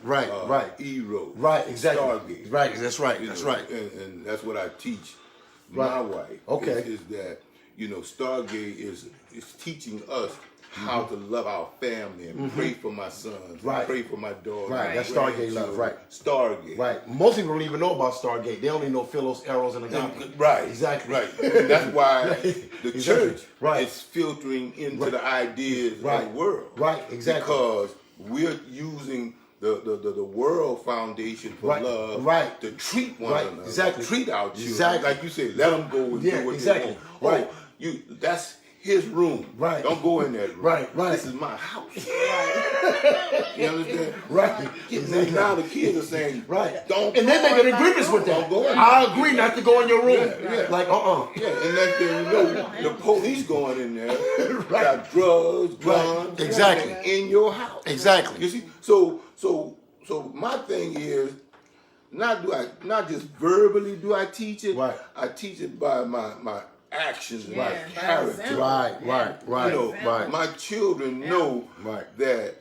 Eros. Right, exactly. Stargate. Right, that's right, You that's know, right. And that's what I teach my wife. Okay. Is that, you know, Stargate is teaching us how to love our family and pray for my sons, and pray for my daughter. Right, that's Stargate love, right. Stargate. Right. Most people don't even know about Stargate. They only know Philos, Eros, and Agape. Right. Exactly. Right. And that's why the church right. is filtering into the ideas of the world. Right, exactly. Because we're using the world foundation for love to treat one another. Exactly. Treat our children. Exactly. Like you said, let them go and do what they want. Right. That's his room. Right. Don't go in that room. Right. This is my house. You understand? Right. Exactly. Now the kids are saying, don't. And they making agreements with that. Don't go in. I agree not to go in your room. Yeah. Like, Yeah, and next thing you know, the police going in there, got drugs, guns, exactly, in your house. Exactly. You see, so my thing is, not just verbally do I teach it. Right. I teach it by my actions and my by character. example. Right. You know, my children know that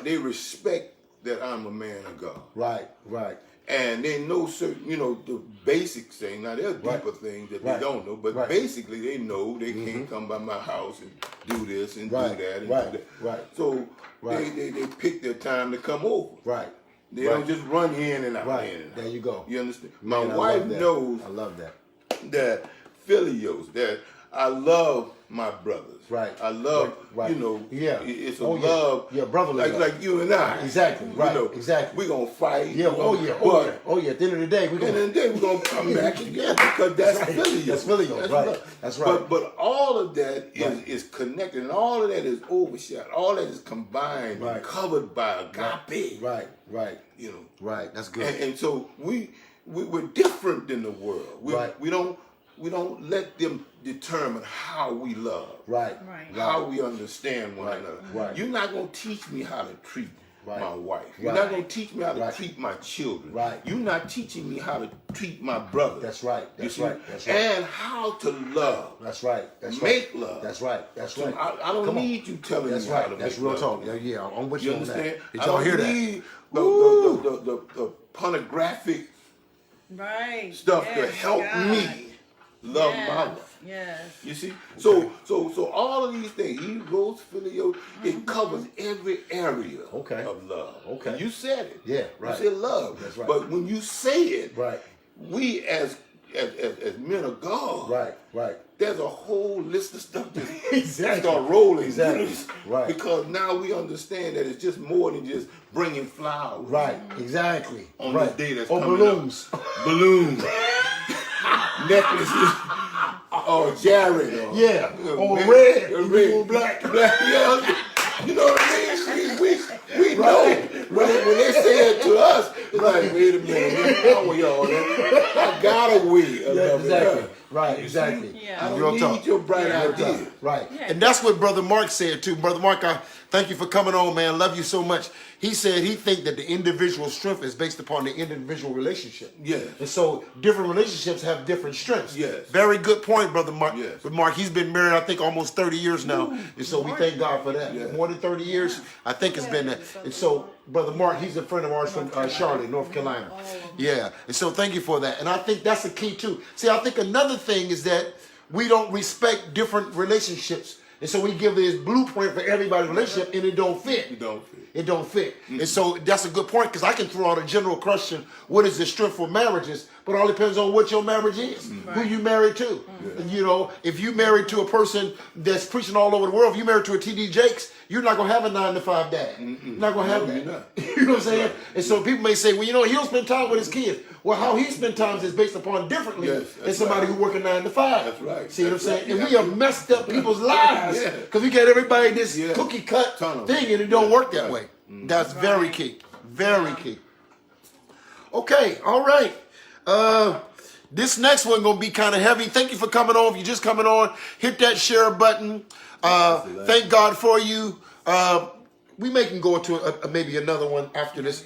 they respect that I'm a man of God. Right. And they know certain, you know, the basic thing. Now, there's deeper things that they don't know, but basically they know they can't come by my house and do this and do that and do that. Right. So they pick their time to come over. Right. They don't just run in and out. Right. In and out. There you go. You understand? Man, my wife knows. I love that. That Philios, that I love my brothers. Right. I love, you know, it's a love. Yeah, brotherly love. Like you and I. Exactly, right, You know, exactly. We're going to fight. Yeah, oh yeah. At the end of the day, we're going to come back together because that's Philios. That's Philios, right. That's right. But all of that is connected, and all of that is overshadowed. All that is combined and covered by agape. Right. You know. Right, that's good. And so we're different than the world. We don't let them determine how we love. Right. How we understand one another. Right. You're not going to teach me how to treat my wife. You're Right. not going to teach me how to treat my children. Right. You're not teaching me how to treat my brother. That's right. That's right. And how to love. That's right. Make love. That's right. So I don't need you telling me how to make That's real love. talk. Yeah, I'm with You you on understand? that. Did y'all hear that? Need the pornographic stuff to help me love my wife. Yes. You see? So all of these things, Eros, Philio, it covers every area of love. Okay. And you said it. Yeah, right. You said love. That's right. But when you say it, Right. we as men of God, Right. there's a whole list of stuff that Exactly. start rolling. Exactly. Right. Because now we understand that it's just more than just bringing flowers. Right. Exactly. On this day that's coming balloons. up. Balloons. Necklaces. Or Jared. Or, red. Red. Black. Yeah. You know what I mean? We know. When they say it to us, it's like, wait a minute. How are y'all? I got a way. Exactly. Right, exactly. Yeah. I don't need your bright idea. Right. And that's what Brother Mark said too. Brother Mark, Thank you for coming on, man. Love you so much. He said he think that the individual strength is based upon the individual relationship. Yes. And so different relationships have different strengths. Yes. Very good point, Brother Mark. Yes. But Mark, he's been married, I think, almost 30 years now. And so we thank God for that. Yeah. More than 30 years, I think it's been that. And so, Brother Mark, he's a friend of ours from Charlotte, North Carolina. Yeah. And so thank you for that. And I think that's the key, too. See, I think another thing is that we don't respect different relationships. And so we give this blueprint for everybody's relationship, and it don't fit. It don't fit. It don't fit. And so that's a good point, because I can throw out a general question, what is the strength for marriages? But it all depends on what your marriage is, who you married to. And, you know, if you married to a person that's preaching all over the world, if you married to a T.D. Jakes, you're not going to have a 9-to-5 dad. You're not going to have that. You're not. You know what I'm saying? Right. And so people may say, well, you know, he don't spend time with his kids. Well, how he spend time is based upon differently than somebody who working 9 to 5. That's right. See what I'm saying? And we have messed up people's lives because we got everybody this cookie cut thing, and it don't work that way. That's very key. Very key. Okay, all right. This next one gonna be kind of heavy. Thank you for coming on. If you're just coming on, hit that share button. Thank God for you. We may can go into maybe another one after this.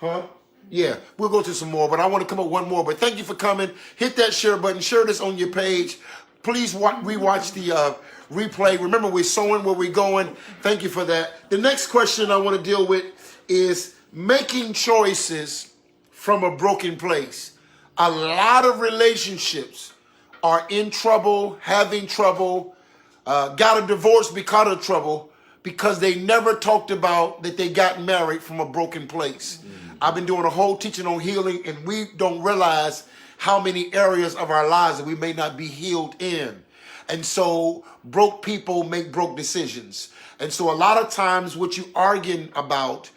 Huh? Yeah, we'll go to some more, but I want to come up one more. But thank you for coming. Hit that share button. Share this on your page. Please rewatch the replay. Remember, we're sowing where we're going. Thank you for that. The next question I want to deal with is making choices from a broken place. A lot of relationships are in trouble, having trouble, got a divorce because of trouble, because they never talked about that they got married from a broken place. I've been doing a whole teaching on healing, and we don't realize how many areas of our lives that we may not be healed in. And so broke people make broke decisions. And so a lot of times what you arguing about,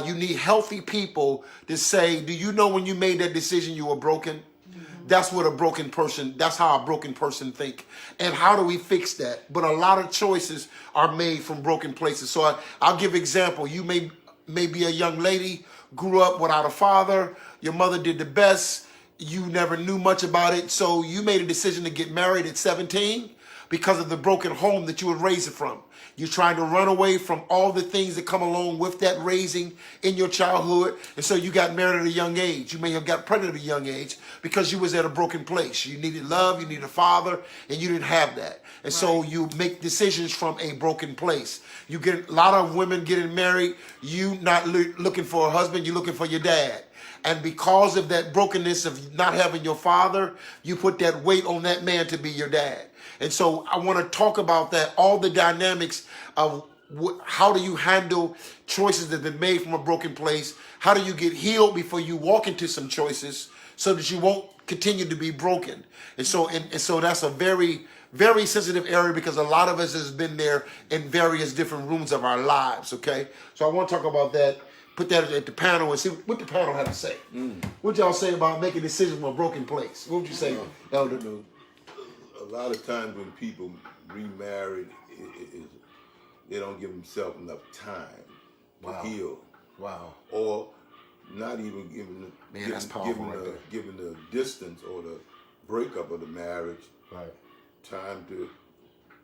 you need healthy people to say, do you know when you made that decision you were broken? That's what a broken person, that's how a broken person think. And how do we fix that? But a lot of choices are made from broken places. So I'll give an example. You may be a young lady, grew up without a father, your mother did the best, you never knew much about it, so you made a decision to get married at 17 because of the broken home that you were raised from. You're trying to run away from all the things that come along with that raising in your childhood, and so you got married at a young age. You may have got pregnant at a young age because you was at a broken place. You needed love, you needed a father, and you didn't have that. And so you make decisions from a broken place. You get a lot of women getting married, you not looking for a husband, you're looking for your dad. And because of that brokenness of not having your father, you put that weight on that man to be your dad. And so I want to talk about that, all the dynamics of how do you handle choices that have been made from a broken place? How do you get healed before you walk into some choices so that you won't continue to be broken? And so that's a very, very sensitive area, because a lot of us has been there in various different rooms of our lives, okay? So I want to talk about that. Put that at the panel and see what the panel had to say. What y'all say about making decisions from a broken place? What would you say, Elder? A lot of times when people remarry, they don't give themselves enough time to heal. Wow. Or not even giving the distance or the breakup of the marriage time to,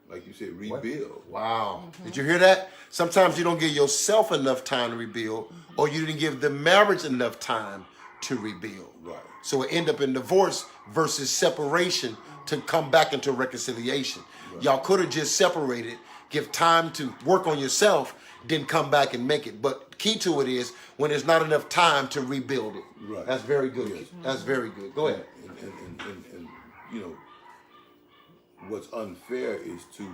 like you said, rebuild. Wow. Did you hear that? Sometimes you don't give yourself enough time to rebuild, or you didn't give the marriage enough time to rebuild. Right. So it end up in divorce versus separation to come back into reconciliation. Right. Y'all could have just separated, give time to work on yourself, then come back and make it. But key to it is when there's not enough time to rebuild it. Right. That's very good. Yes. That's very good. Go ahead. And you know, what's unfair is to,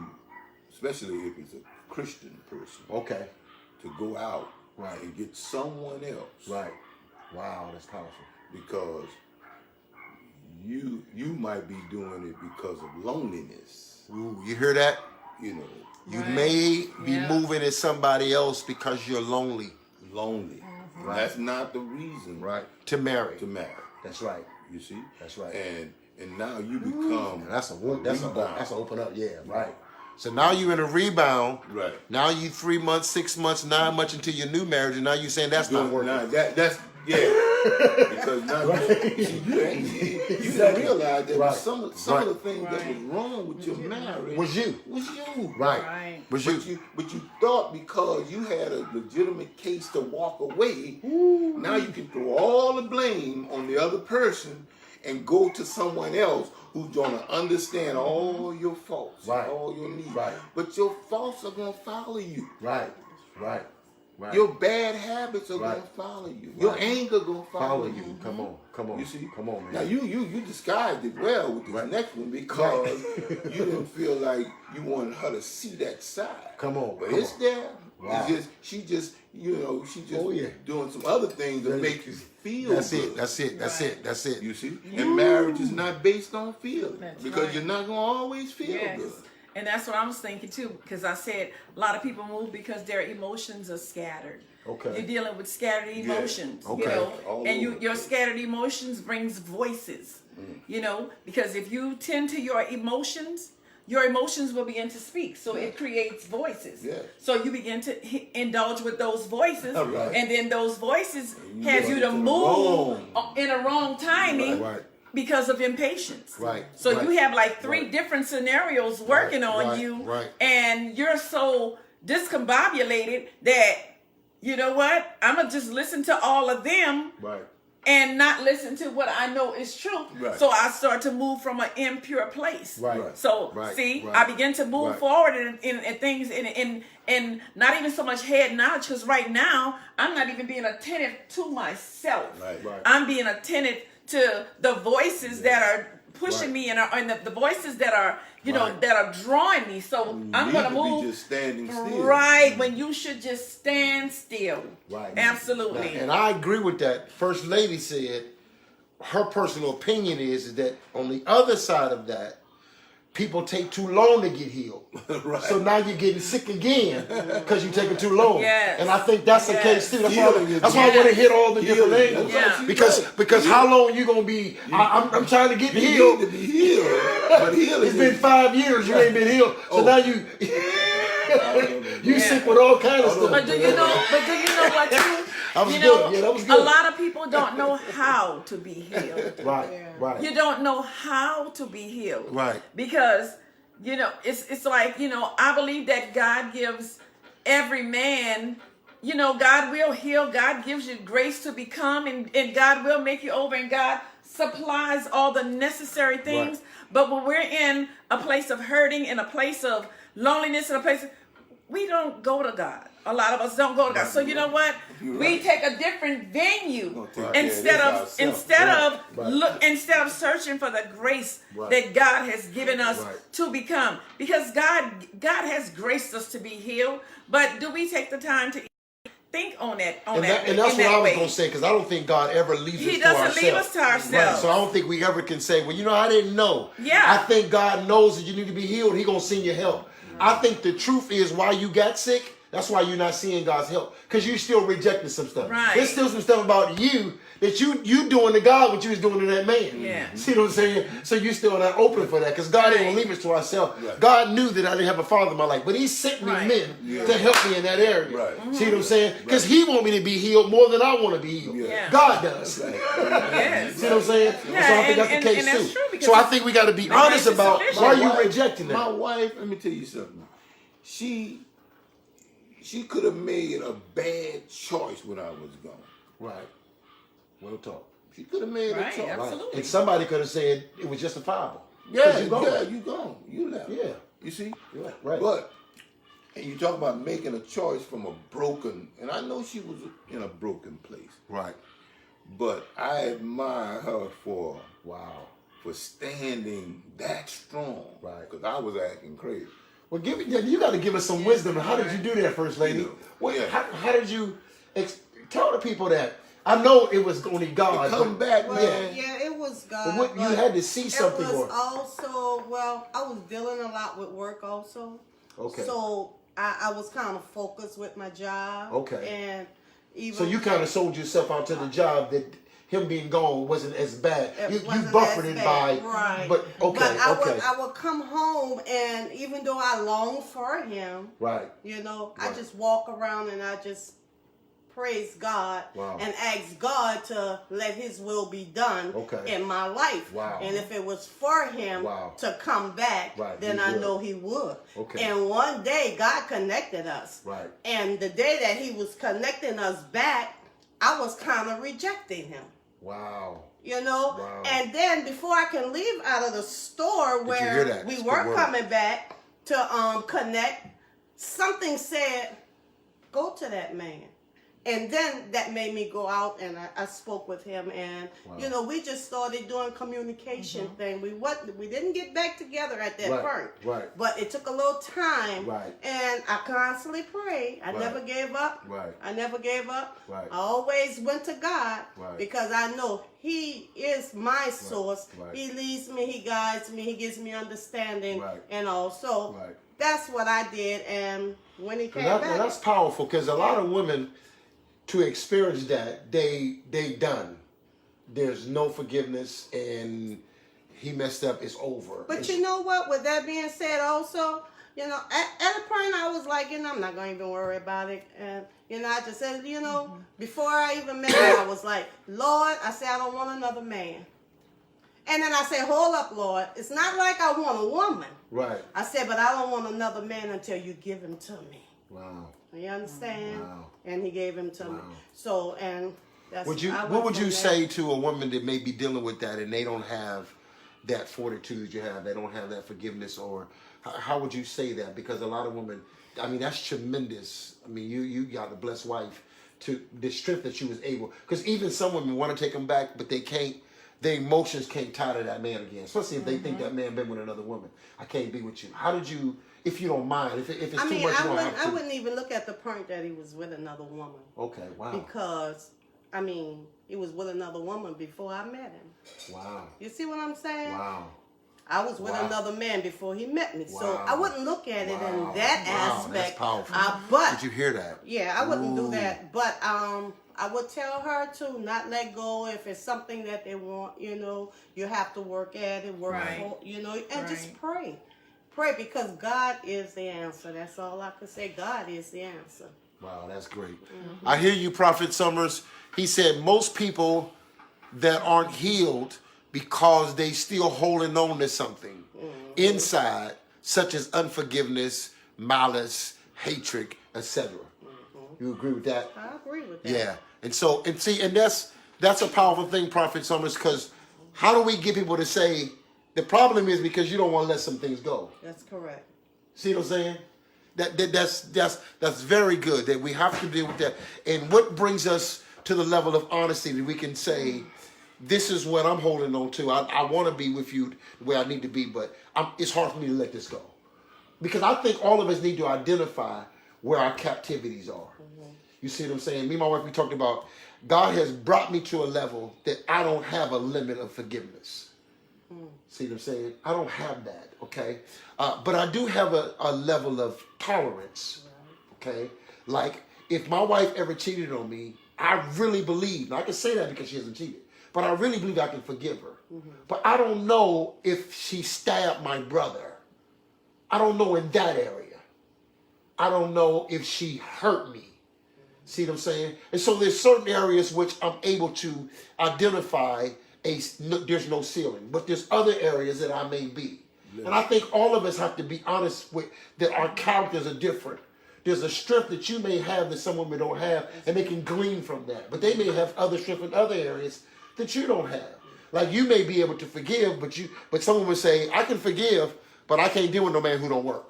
especially if it's a Christian person, to go out and get someone else. Right. Wow, that's powerful. Because you might be doing it because of loneliness. Ooh, you hear that? You know. You may be moving as somebody else because you're lonely. Lonely. Right. That's not the reason. Right. To marry. That's right. You see? That's right. And now you become that's an open up, right. So now you're in a rebound. Right. Now you 3 months, 6 months, 9 months into your new marriage, and now you're saying that's not working. That's Because now you don't realize that some of the things that was wrong with your marriage was you. Right. Was you. But you thought because you had a legitimate case to walk away, now you can throw all the blame on the other person and go to someone else who's gonna understand all your faults, all your needs. But your faults are gonna follow you. Right. Your bad habits are gonna follow you. Your anger gonna follow you. Come on. You see? Come on, man. Now you disguised it well with this next one because you didn't feel like you wanted her to see that side. Come on. But it's there. It's just she just doing some other things to make you feel good. That's it. You see? And marriage is not based on feeling. Because you're not gonna always feel good. And that's what I was thinking too, because I said a lot of people move because their emotions are scattered. Okay. You're dealing with scattered emotions, you know, and your scattered emotions brings voices, you know, because if you tend to your emotions will begin to speak. So it creates voices. Yeah. So you begin to indulge with those voices, and then those voices has you to the move in a wrong timing. Because of impatience. So you have like three different scenarios working on you. And you're so discombobulated that, you know what? I'm going to just listen to all of them. And not listen to what I know is true. So I start to move from an impure place. So I begin to move forward in things in not even so much head knowledge, because right now I'm not even being attentive to myself. I'm being attentive to the voices that are pushing me and the voices that are that are drawing me. So I'm going to move just standing still. When you should just stand still. Absolutely. And I agree with that. First Lady said her personal opinion is that on the other side of that, people take too long to get healed. So now you're getting sick again because you're taking too long. And I think that's the case too. That's why I want to hit all the different angles. Because how long you gonna be? I'm trying to get healed. To be healed. But healing it's been 5 years you ain't been healed. So now you sick with all kinds of stuff. But do you know what too? That was good. A lot of people don't know how to be healed. You don't know how to be healed. Because, it's like, I believe that God gives every man, God will heal. God gives you grace to become, and God will make you over, and God supplies all the necessary things. But when we're in a place of hurting, in a place of loneliness, in a place we don't go to God. A lot of us don't go to God. So you know what? We take a different venue instead of searching for the grace that God has given us to become. Because God has graced us to be healed, but do we take the time to think on that? And that's what I was going to say, because I don't think God ever leaves us to ourselves. He doesn't leave us to ourselves. So I don't think we ever can say, well, I didn't know. I think God knows that you need to be healed. He's going to send you help. I think the truth is why you got sick, that's why you're not seeing God's help. Because you still rejecting some stuff. There's still some stuff about you that you doing to God what you was doing to that man. See what I'm saying? So you still not open for that. Because God ain't going to leave us to ourselves. God knew that I didn't have a father in my life. But he sent me men to help me in that area. See what I'm saying? Because he want me to be healed more than I want to be healed. God does. See what I'm saying? So I think that's the case too. So I think we got to be honest about why you rejecting that. My wife, let me tell you something. She could have made a bad choice when I was gone. We'll talk. She could have made a choice. Absolutely. And somebody could have said it was justifiable. You gone. You left. You see? But, and you talk about making a choice from a broken, and I know she was in a broken place. But I admire her for standing that strong. Because I was acting crazy. Well, you got to give us some wisdom. How did you do that, First Lady? How did you tell the people that? I know it was only God. Come back, man. Yeah, it was God. But you had to see something. It was also, I was dealing a lot with work also. So I was kind of focused with my job. And even so you kind of sold yourself out to the job that him being gone wasn't as bad. You buffered it by, but I would come home, and even though I longed for him, I just walk around and I just praise God Wow. and ask God to let his will be done in my life. Wow. And if it was for him to come back, then I know he would. And one day God connected us. Right. And the day that he was connecting us back, I was kind of rejecting him. Wow. You know, and then before I can leave out of the store where we were coming back to connect, something said, go to that man. And then that made me go out and I spoke with him, and you know, we just started doing communication thing. We didn't get back together at that point, but it took a little time, and I constantly prayed. I never gave up. I never gave up. I always went to God because I know he is my source. He leads me, he guides me, he gives me understanding, and also that's what I did. And when he came back, that's powerful, because a lot of women, to experience that, they done. There's no forgiveness, and he messed up, it's over. But you know what? With that being said, also, you know, at a point I was like, you know, I'm not going to even worry about it. And, you know, I just said, you know, before I even met him, I was like, Lord, I said, I don't want another man. And then I said, hold up, Lord. It's not like I want a woman. Right. I said, but I don't want another man until you give him to me. Wow. You understand? Wow. And he gave him to me. So, and that's what would you say to a woman that may be dealing with that and they don't have that fortitude you have, they don't have that forgiveness, or how would you say that? Because a lot of women, I mean, that's tremendous. I mean, you got a blessed wife, to the strength that she was able, because even some women want to take them back, but they can't. Their emotions can't tie to that man again, especially if they think that man been with another woman. I can't be with you. How did you, if you don't mind, if it's too much, you don't have to. I wouldn't even look at the point that he was with another woman. Okay, wow. Because, I mean, he was with another woman before I met him. Wow. You see what I'm saying? Wow. I was with another man before he met me. So I wouldn't look at it in that aspect. That's powerful. But did you hear that? Yeah, I wouldn't do that. But I would tell her to not let go if it's something that they want. You know, you have to work at it, you know, and just pray. Pray, because God is the answer. That's all I can say. God is the answer. Wow, that's great. I hear you, Prophet Summers. He said most people that aren't healed because they still holding on to something inside, such as unforgiveness, malice, hatred, etc. You agree with that? I agree with that. Yeah. And so, and see, and that's a powerful thing, Prophet Summers, because how do we get people to say, the problem is because you don't want to let some things go? That's correct. See what I'm saying? That's very good, that we have to deal with that. And what brings us to the level of honesty that we can say, this is what I'm holding on to. I want to be with you where I need to be, but it's hard for me to let this go. Because I think all of us need to identify where our captivities are. You see what I'm saying? Me and my wife, we talked about, God has brought me to a level that I don't have a limit of forgiveness. See what I'm saying? I don't have that, okay? But I do have a level of tolerance, okay? Like, if my wife ever cheated on me, I really believe, and I can say that because she hasn't cheated, but I really believe I can forgive her. But I don't know if she stabbed my brother. I don't know in that area. I don't know if she hurt me. See what I'm saying? And so there's certain areas which I'm able to identify there's no ceiling, but there's other areas that I may be. Yeah. And I think all of us have to be honest with that our characters are different. There's a strength that you may have that some women don't have, and they can glean from that. But they may have other strength in other areas that you don't have. Like, you may be able to forgive, but someone would say, I can forgive, but I can't deal with no man who don't work.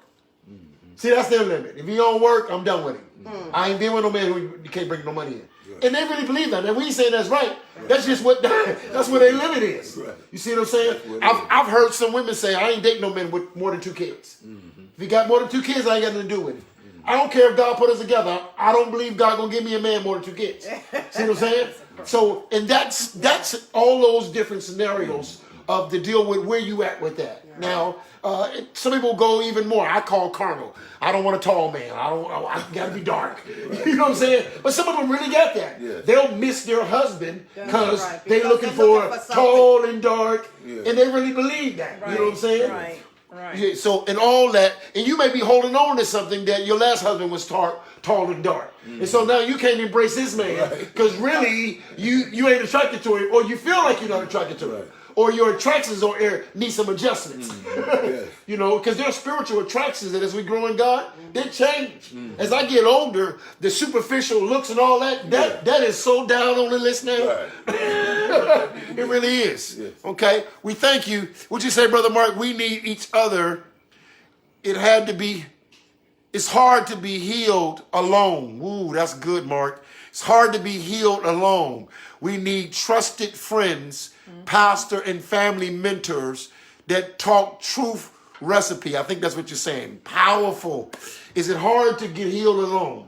See, that's their limit. If he don't work, I'm done with him. I ain't dealing with no man who you can't bring no money in. Right. And they really believe that. And we ain't saying that's right. That's just what that's what their limit is. Right. You see what I'm saying? I've heard some women say, I ain't dating no man with more than 2 kids. If he got more than 2 kids, I ain't got nothing to do with it. I don't care if God put us together. I don't believe God gonna give me a man more than 2 kids. See what I'm saying? So, and that's all those different scenarios of the deal with where you at with that. Now, some people go even more. I call carnal. I don't want a tall man. I gotta be dark. You know what I'm saying? But some of them really got that. Yeah. They'll miss their husband because they're looking for tall and dark, and they really believe that. Right. You know what I'm saying? Right. Right. Yeah, so, and all that, and you may be holding on to something that your last husband was tall and dark. And so now you can't embrace this man because really you ain't attracted to him, or you feel like you're not attracted to him. Or your attractions on air need some adjustments. Yes. You know, because there are spiritual attractions that as we grow in God, they change. As I get older, the superficial looks and all that is so down on the list now. Right. It really is. Yes. Okay? We thank you. Would you say, Brother Mark, we need each other. It's hard to be healed alone. Ooh, that's good, Mark. It's hard to be healed alone. We need trusted friends, pastor and family mentors that talk truth recipe. I think that's what you're saying. Powerful. Is it hard to get healed alone?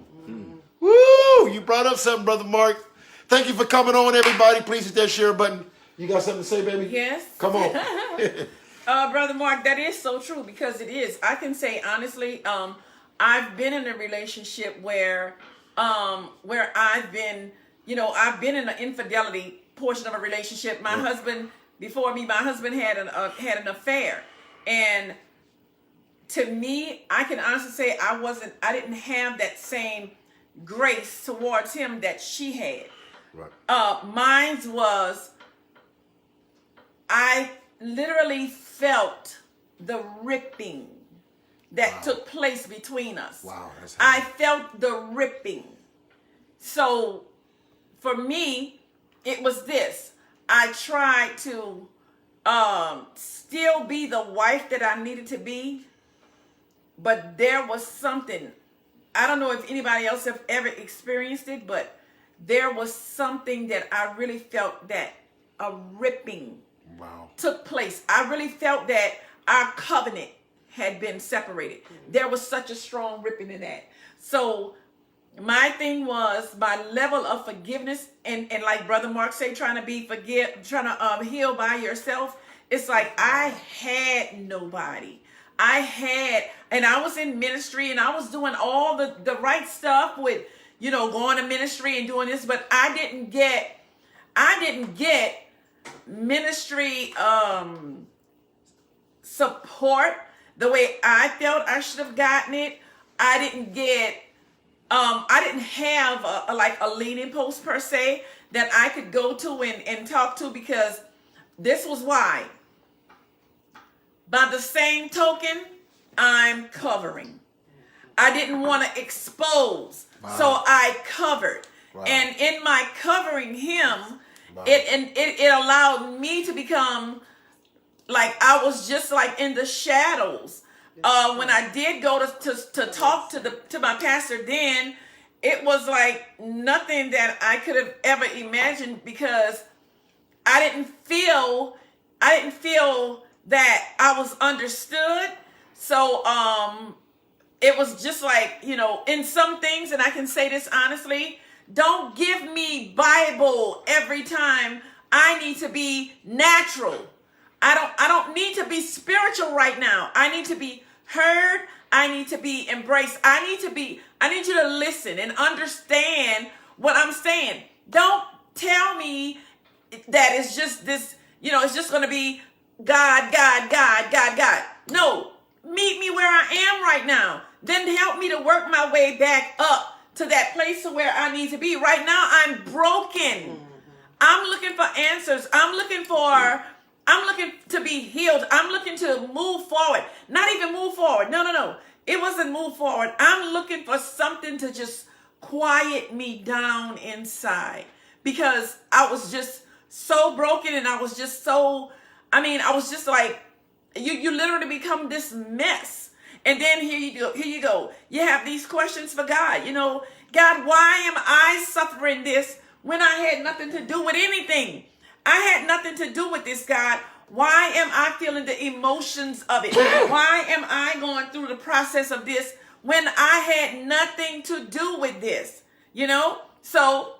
Woo! You brought up something, Brother Mark. Thank you for coming on, everybody. Please hit that share button. You got something to say, baby? Yes. Come on. Brother Mark, that is so true because it is. I can say honestly, I've been in a relationship where I've been in the infidelity portion of a relationship. My husband, before me, my husband had an affair, and to me, I can honestly say I didn't have that same grace towards him that she had. Right. Mine was, I literally felt the ripping that took place between us. Wow, that's I felt the ripping. So for me, it was this. I tried to still be the wife that I needed to be, but there was something. I don't know if anybody else have ever experienced it, but there was something that I really felt that a ripping took place. I really felt that our covenant had been separated. There was such a strong ripping in that. So my thing was my level of forgiveness, and like Brother Mark said, trying to heal by yourself. It's like I had nobody. And I was in ministry and I was doing all the right stuff with, going to ministry and doing this, but I didn't get ministry support the way I felt I should have gotten it. I didn't have a leaning post per se that I could go to and talk to, because this was why. By the same token, I'm covering. I didn't want to expose, so I covered. Wow. And in my covering him, it allowed me to become like I was just like in the shadows. When I did go to talk to my pastor, then it was like nothing that I could have ever imagined, because I didn't feel that I was understood. So it was just like, in some things, and I can say this honestly, don't give me Bible every time. I need to be natural. I don't need to be spiritual right now. I need to be heard. I need to be embraced. I need you to listen and understand what I'm saying. Don't tell me that it's just this, it's just going to be God. No, meet me where I am right now. Then help me to work my way back up to that place to where I need to be. Right now, I'm broken. I'm looking for answers. I'm looking to be healed. I'm looking to move forward. Not even move forward. No. It wasn't move forward. I'm looking for something to just quiet me down inside, because I was just so broken, and I was just like, you literally become this mess. And then here you go. You have these questions for God. God, why am I suffering this when I had nothing to do with anything? I had nothing to do with this, God. Why am I feeling the emotions of it? Why am I going through the process of this when I had nothing to do with this? So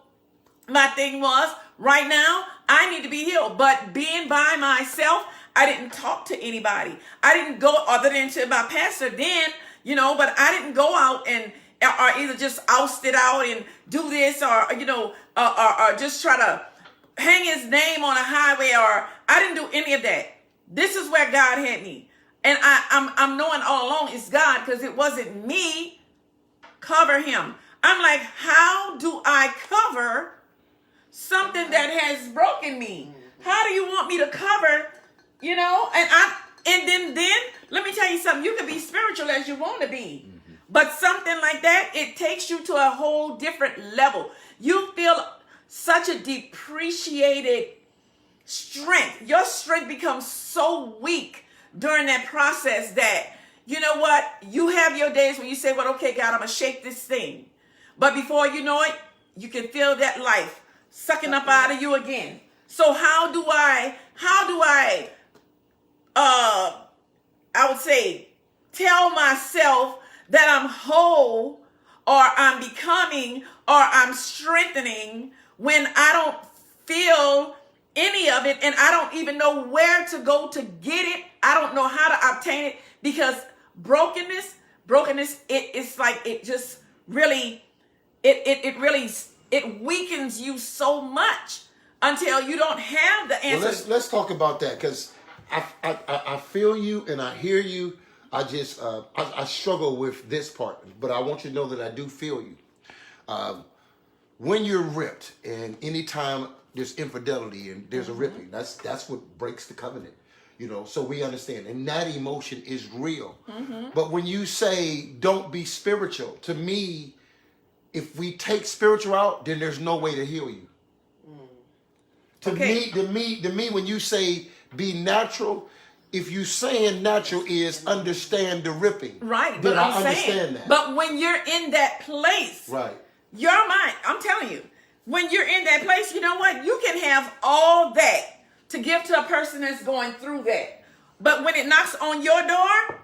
my thing was, right now, I need to be healed. But being by myself, I didn't talk to anybody. I didn't go other than to my pastor then, but I didn't go out or either just oust it out and do this or just try to hang his name on a highway, or I didn't do any of that. This is where God had me. And I'm knowing all along it's God because it wasn't me. Cover him. I'm like, how do I cover something that has broken me? How do you want me to cover, you know? And then let me tell you something. You can be spiritual as you want to be. But something like that, it takes you to a whole different level. You feel such a depreciated strength. Your strength becomes so weak during that process that, you know what? You have your days when you say, well, okay, God, I'm going to shake this thing. But before you know it, you can feel that life sucking up out of you again. So how do I would say, tell myself that I'm whole or I'm becoming or I'm strengthening when I don't feel any of it and I don't even know where to go to get it. I don't know how to obtain it because brokenness, it's like it just really, it weakens you so much until you don't have the answers. Well, let's talk about that because I feel you and I hear you. I just I struggle with this part, but I want you to know that I do feel you. When you're ripped, and anytime there's infidelity and there's a ripping, that's what breaks the covenant. You know, so we understand, and that emotion is real. But when you say don't be spiritual, to me, if we take spiritual out, then there's no way to heal you. To me, when you say be natural, if you saying natural is understand the ripping, right? Then But I understand that. But when you're in that place, right, your mind, I'm telling you, when you're in that place, you know what? You can have all that to give to a person that's going through that. But when it knocks on your door,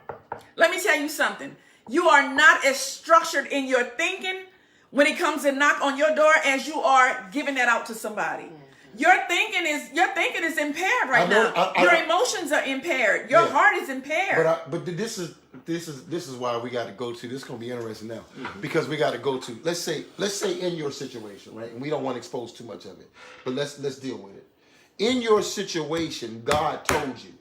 let me tell you something. You are not as structured in your thinking when it comes to knock on your door as you are giving that out to somebody. Your thinking is impaired right now. Your emotions are impaired. Your heart is impaired. But this is why we got to go to. This is gonna be interesting now because we got to go to. Let's say in your situation, right? And we don't want to expose too much of it, but let's deal with it. In your situation, God told you.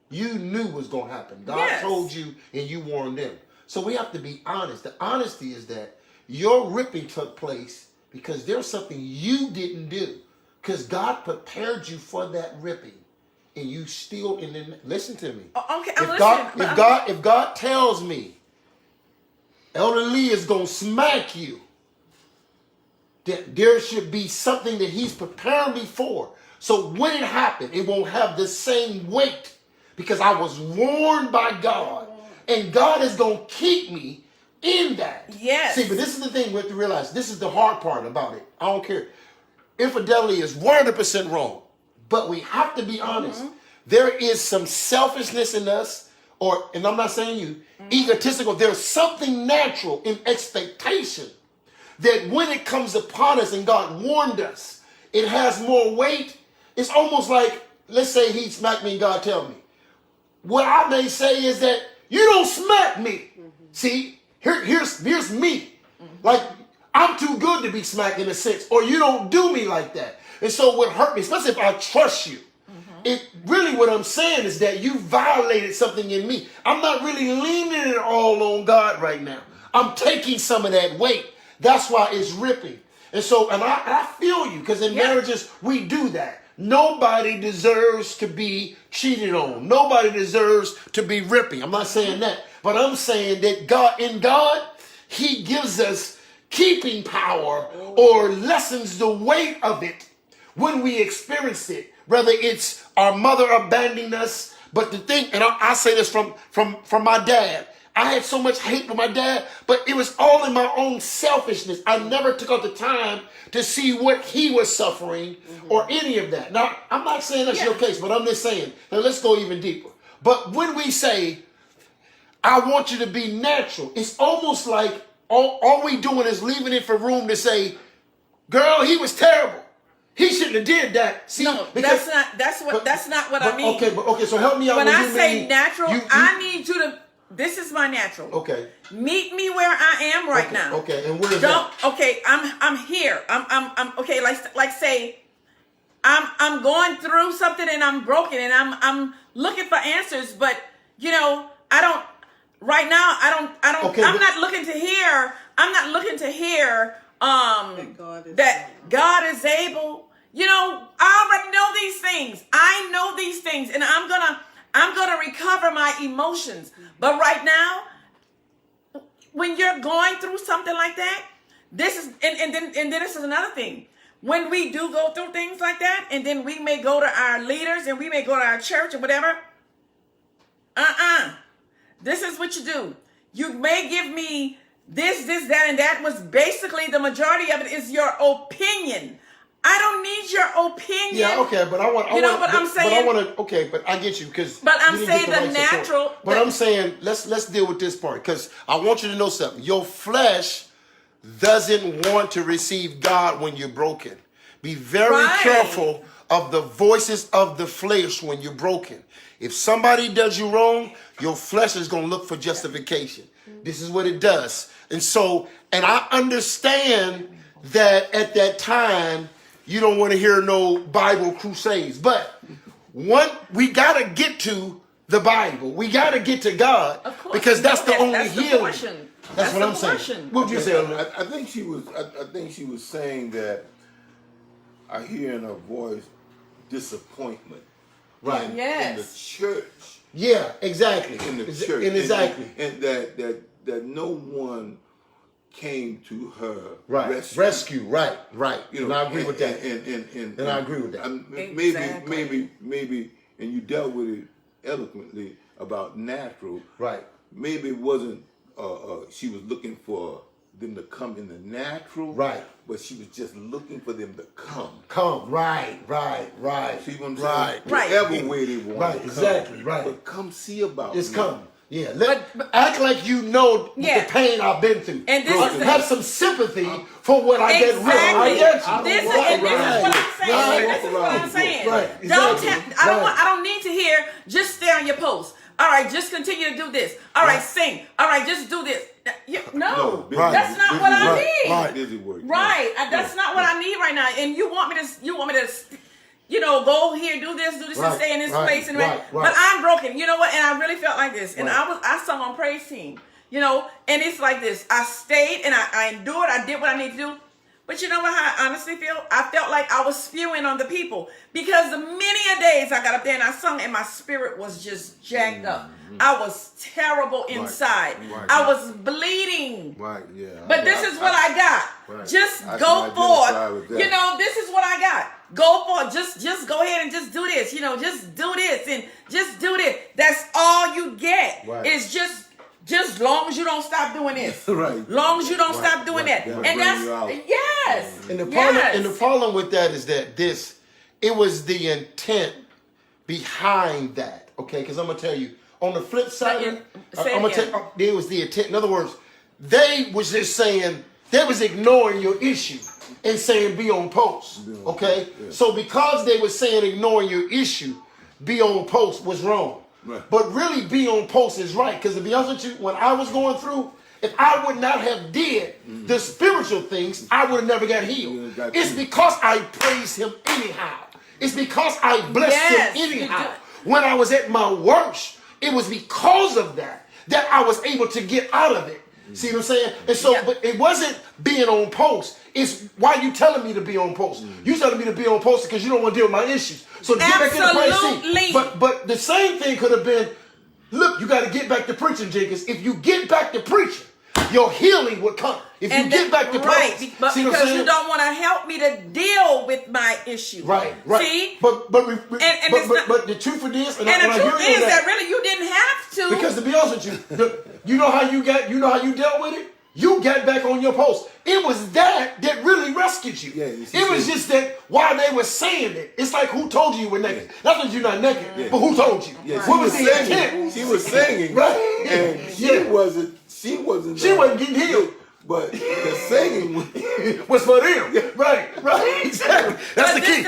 You knew what was gonna happen. God told you, and you warned them. So we have to be honest. The honesty is that your ripping took place because there's something you didn't do. Because God prepared you for that ripping, and you still in the. Listen to me. Okay, If God tells me, Elder Lee is gonna smack you, that there should be something that He's preparing me for. So when it happened, it won't have the same weight because I was warned by God, and God is gonna keep me in that. Yes. See, but this is the thing we have to realize. This is the hard part about it. I don't care. Infidelity is 100% wrong, but we have to be honest. There is some selfishness in us, and I'm not saying you, egotistical. There's something natural in expectation that when it comes upon us and God warned us, it has more weight. It's almost like, let's say He smacked me and God tell me. What I may say is that you don't smack me. See, here's me. Like, I'm too good to be smacked in a sense, or you don't do me like that. And so what hurt me, especially if I trust you, it really what I'm saying is that you violated something in me. I'm not really leaning it all on God right now. I'm taking some of that weight. That's why it's ripping. And so, and I feel you, because in marriages, we do that. Nobody deserves to be cheated on. Nobody deserves to be ripping. I'm not saying that, but I'm saying that in God, He gives us keeping power or lessens the weight of it when we experience it. Whether it's our mother abandoning us, but the thing, and I say this from my dad. I had so much hate for my dad, but it was all in my own selfishness. I never took out the time to see what he was suffering or any of that. Now, I'm not saying that's your case, but I'm just saying, now let's go even deeper. But when we say, I want you to be natural, it's almost like all we doing is leaving it for room to say, girl, he was terrible. He shouldn't have did that. See, no, because, that's not what I mean. Okay, so help me out. When I say mean, natural, I need you to. This is my natural. Okay. Meet me where I am right now. Okay, and where is that? Okay, I'm here. I'm okay. Like say, I'm going through something and I'm broken and I'm looking for answers, but you know, I don't. Right now, I don't. Okay, I'm not looking to hear. I'm not looking to hear. That God is able. You know, I already know these things. I know these things, and I'm gonna recover my emotions. But right now, when you're going through something like that, this is and then this is another thing. When we do go through things like that, and then we may go to our leaders and we may go to our church or whatever. This is what you do. You may give me this, that, and that was basically the majority of it is your opinion. I don't need your opinion. Yeah, okay, but I'm saying, but I get you because. But I'm saying the natural. But I'm saying let's deal with this part because I want you to know something. Your flesh doesn't want to receive God when you're broken. Be very careful of the voices of the flesh when you're broken. If somebody does you wrong, your flesh is going to look for justification. This is what it does. And I understand that at that time, you don't want to hear no Bible crusades. But we got to get to the Bible. We got to get to God because that's the only healing. That's what I'm saying. What would you say on that? I think she was saying that I hear in her voice disappointment. Right. Yes. In the church. Yeah, exactly. In the church. And that no one came to her rescue. Right. You know, and I agree with that. And I agree with that. Maybe, and you dealt with it eloquently about natural. Right. Maybe it wasn't. She was looking for them to come in the natural. Right. But she was just looking for them to come. Right. See what I'm saying? Whatever way they want. Right. Exactly. Right. But come see about it. Just come. Yeah, act like you know the pain I've been through. And have some sympathy for what I get rid of. I get you. This is what I'm saying. This is what I'm saying. Right. I don't need to hear. Just stay on your post. All right, just continue to do this. All right, sing. All right, just do this. No, that's not what I need. Right. That's not what I need right now. And you want me to. You know, go here, do this, and stay in this place. But I'm broken. You know what? And I really felt like this. And I sung on praise team. You know, and it's like this. I stayed and I endured. I did what I need to do. But you know what? I honestly feel? I felt like I was spewing on the people because the many a days I got up there and I sung and my spirit was just jacked up. I was terrible inside. I was bleeding. But this is what I got. Just go forth. You know, this is what I got. Go for it. Just go ahead and just do this. You know, just do this and just do this. That's all you get. It's just long as you don't stop doing this. Long as you don't stop doing that. And that's yes. And the problem with that is that it was the intent behind that. Okay, because I'm gonna tell you on the flip side, I'm gonna tell you, there was the intent. In other words, they was just saying they was ignoring your issue and saying be on post. Okay, so because they were saying ignoring your issue, be on post was wrong. But really be on post is right. Because to be honest with you, when I was going through, if I would not have did the spiritual things, I would have never got healed. It's because I praised him anyhow. It's because I blessed him anyhow. When I was at my worst, it was because of that I was able to get out of it. See what I'm saying? And so, but it wasn't being on post. It's why you telling me to be on post. You telling me to be on post because you don't want to deal with my issues. So get back in the place. But the same thing could have been, look, you got to get back to preaching, Jenkins. If you get back to preaching, your healing would come. If you get back to preaching, but see because you don't want to help me to deal with my issue. Right. See, but the truth of this, and the truth is that really you didn't have to. Because to be honest with you, you know how you dealt with it. You got back on your post. It was that really rescued you. It was just that while they were saying it, it's like who told you were naked? That's when you're not naked, but who told you? What was the intent? She was singing, right? And she wasn't getting healed. But the singing was for them. Right, exactly. That's the key.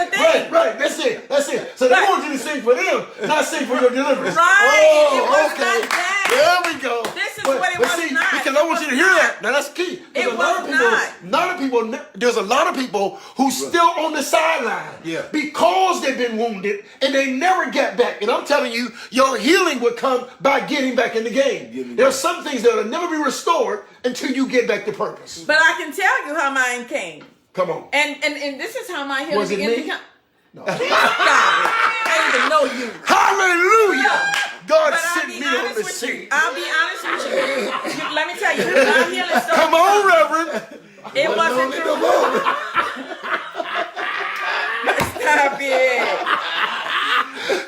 Right, that's it. So they want you to sing for them, not sing for your deliverance. Right. Oh, okay. There we go. This is what it was not. Because I want you to hear that. Now that's key. It was not. A lot of people there's a lot of people who's still on the sideline because they've been wounded and they never get back. And I'm telling you, your healing would come by getting back in the game. There's some things that will never be restored until you get back to purpose. But I can tell you how mine came. Come on. And this is how my healing began to come. No. Stop it. I didn't even know you. Hallelujah. God But sent me on the scene. I'll be honest with you. Let me tell you, my healing started. Come on, Reverend. It wasn't through. Stop it.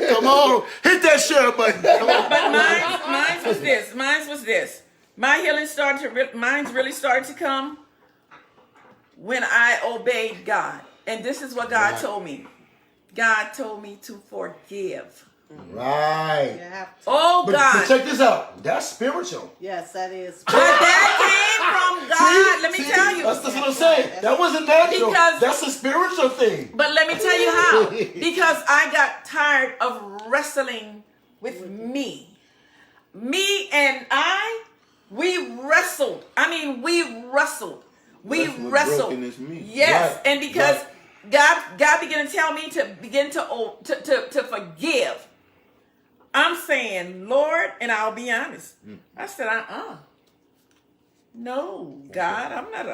Come on. Hit that share button. Come on. But mine was this. Mine was this. My healing mine's really started to come when I obeyed God. And this is what God told me. God told me to forgive. Right. Oh, God. But check this out. That's spiritual. Yes, that is. But that came from God. Let me tell you. That's what I'm saying. That wasn't natural. Because that's a spiritual thing. But let me tell you how. Because I got tired of wrestling with me. Me and we wrestled. I mean, we wrestled. We wrestled. Yes. Right. And because God began to tell me to begin to forgive. I'm saying, Lord, and I'll be honest. I said, no, God,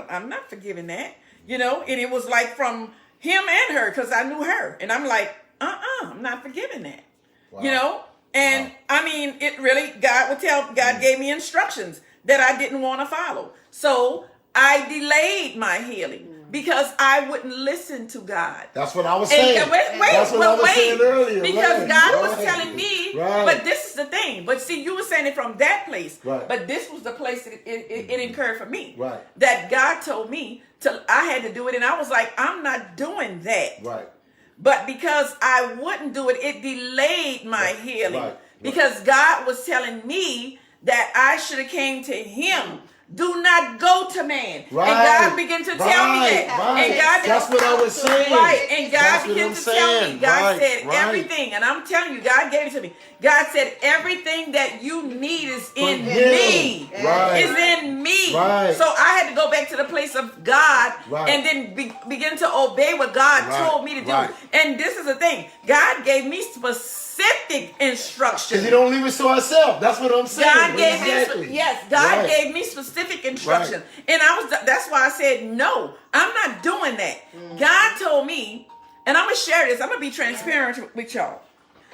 I'm not forgiving that. You know, and it was like from him and her, because I knew her. And I'm like, I'm not forgiving that. Wow. You know? And I mean, it really, God gave me instructions that I didn't want to follow. So I delayed my healing because I wouldn't listen to God. That's what I was saying. That's what I was saying earlier. Because God was telling me, but this is the thing. But see, you were saying it from that place. Right. But this was the place that it incurred for me. Right. That God told me I had to do it. And I was like, I'm not doing that. Right. But because I wouldn't do it, it delayed my healing. Right. Because God was telling me that I should have came to him. Do not go to man. Right. And God began to tell me that. Right. And God, that's what I was saying. Right. And God began to tell me. God said everything. And I'm telling you, God gave it to me. God said everything that you need is in me. Right. Is in me. Right. So I had to go back to the place of God and then begin to obey what God told me to do. And this is the thing. God gave me specific instructions. Because he don't leave us to ourselves. That's what I'm saying. God gave me, God gave me specific instruction. And that's why I said, no, I'm not doing that. God told me, and I'm going to share this. I'm going to be transparent with y'all.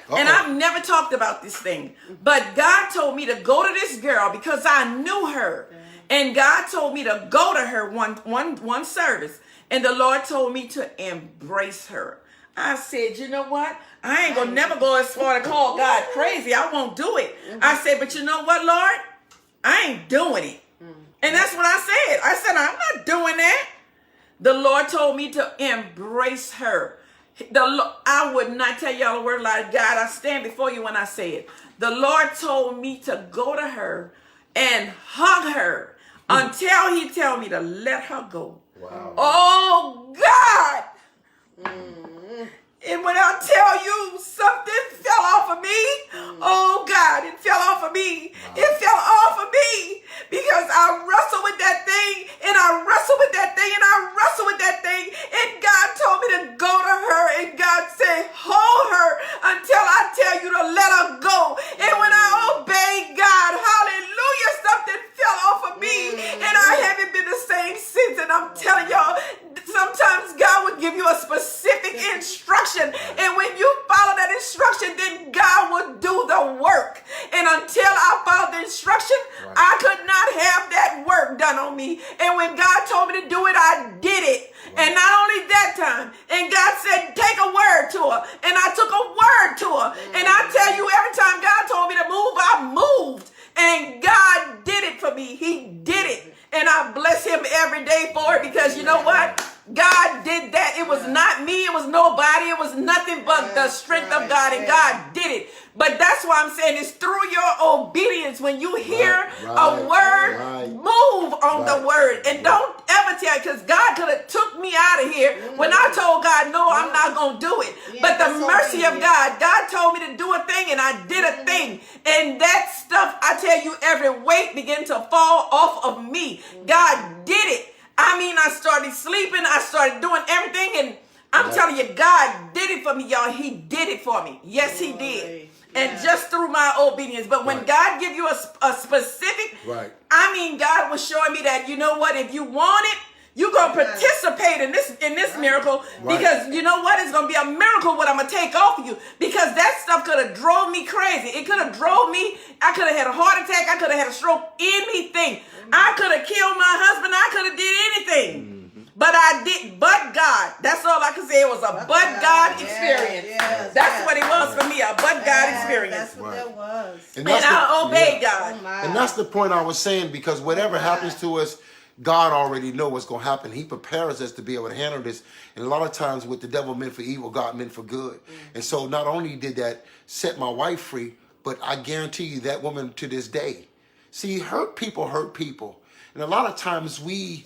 And I've never talked about this thing. But God told me to go to this girl because I knew her. And God told me to go to her one service. And the Lord told me to embrace her. I said, you know what? I ain't going to never go as far to call God crazy. I won't do it. I said, but you know what, Lord? I ain't doing it. And that's what I said. I said, I'm not doing that. The Lord told me to embrace her. I would not tell y'all a word like God. I stand before you when I say it. The Lord told me to go to her and hug her until he tell me to let her go. Wow. Oh, God. And when I tell you something fell off of me, oh God, it fell off of me. It fell off of me because I wrestled with that thing and I wrestled with that thing and I wrestled with that thing. And God told me to go to her and God said, hold her until I tell you to let her go. And when I obeyed God, hallelujah, something fell off of me and I haven't been the same since. And I'm telling y'all, sometimes God would give you a specific instruction. And when you follow that instruction, then God will do the work. And until I followed the instruction, I could not have that work done on me. And when God told me to do it, I did it. And not only that time, and God said, take a word to her. And I took a word to her. And I tell you, every time God told me to move, I moved. And God did it for me. He did it. And I bless him every day for it because you know what? God did that. It was not me. It was nobody. It was nothing but the strength of God. And God did it. But that's why I'm saying it's through your obedience. When you hear a word, move on the word. And don't ever tell, because God could have took me out of here when I told God, no, I'm not going to do it. But the mercy of God, God told me to do a thing and I did a thing. And that stuff, I tell you, every weight began to fall off of me. God did it. I mean, I started sleeping. I started doing everything. And I'm telling you, God did it for me, y'all. He did it for me. Yes, he did. And just through my obedience. But when God give you a specific, I mean, God was showing me that, you know what, if you want it, you're going to participate in this miracle, because you know what, it's going to be a miracle what I'm going to take off of you, because that stuff could have drove me crazy. It could have drove me, I could have had a heart attack, I could have had a stroke, anything. I could have killed my husband, I could have did anything. But I didn't. But God. That's all I can say. It was a but God experience. That's what it was for me. A but God experience. That's what that was. And I obeyed God. And that's the point I was saying, because whatever happens to us, God already knows what's going to happen. He prepares us to be able to handle this. And a lot of times what the devil meant for evil, God meant for good. And so not only did that set my wife free, but I guarantee you that woman to this day. See, hurt people hurt people. And a lot of times we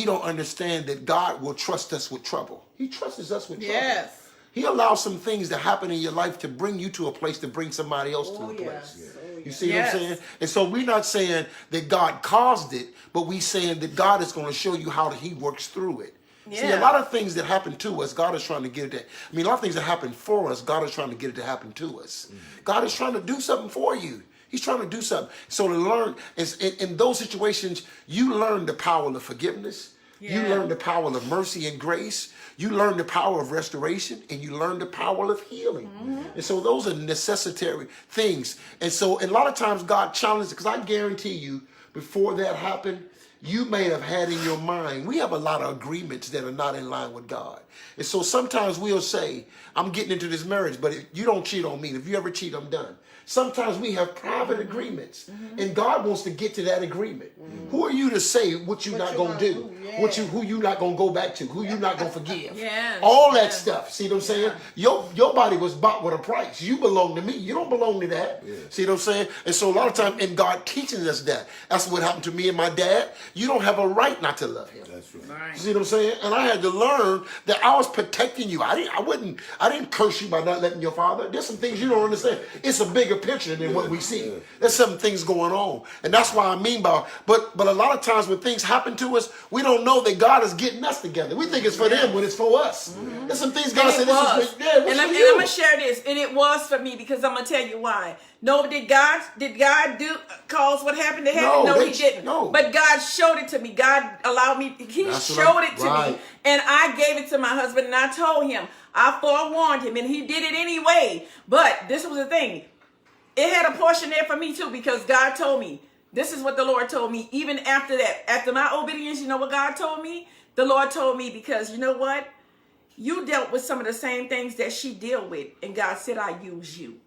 don't understand that God will trust us with trouble. He trusts us with trouble. Yes. He allows some things to happen in your life to bring you to a place, to bring somebody else to a place. You see what I'm saying? And so we're not saying that God caused it, but we're saying that God is going to show you how he works through it. Yeah. See, a lot of things that happen to us, God is trying to get it to, I mean, a lot of things that happen for us, God is trying to get it to happen to us. God is trying to do something for you. He's trying to do something. So to learn, in those situations, you learn the power of forgiveness. You learn the power of mercy and grace. You learn the power of restoration, and you learn the power of healing. And so those are necessary things. And so a lot of times God challenges, because I guarantee you, before that happened, you may have had in your mind, we have a lot of agreements that are not in line with God. And so sometimes we'll say, I'm getting into this marriage, but you don't cheat on me. If you ever cheat, I'm done. Sometimes we have private agreements, and God wants to get to that agreement. Who are you to say what you're not going to do? Who you not going to go back to? Who you not going to forgive? All that stuff. See what I'm saying? Your body was bought with a price. You belong to me. You don't belong to that. See what I'm saying? And so a lot of times, and God teaches us that. That's what happened to me and my dad. You don't have a right not to love him. That's right. See what I'm saying? And I had to learn that I was protecting you. I didn't curse you by not letting your father. There's some things you don't understand. It's a bigger picture than what we see. There's some things going on. And that's why I mean by, but a lot of times when things happen to us, we don't know that God is getting us together. We think it's for them when it's for us. There's some things God said, this is for, and I'm going to share this. And it was for me, because I'm going to tell you why. No, did God cause what happened to happen? No, he didn't. No. But God showed it to me. God allowed me. He showed it to me. And I gave it to my husband, and I told him. I forewarned him, and he did it anyway. But this was the thing. It had a portion there for me too, because God told me. This is what the Lord told me. Even after that, after my obedience, you know what God told me? The Lord told me, because you know what? You dealt with some of the same things that she dealt with. And God said, I use you.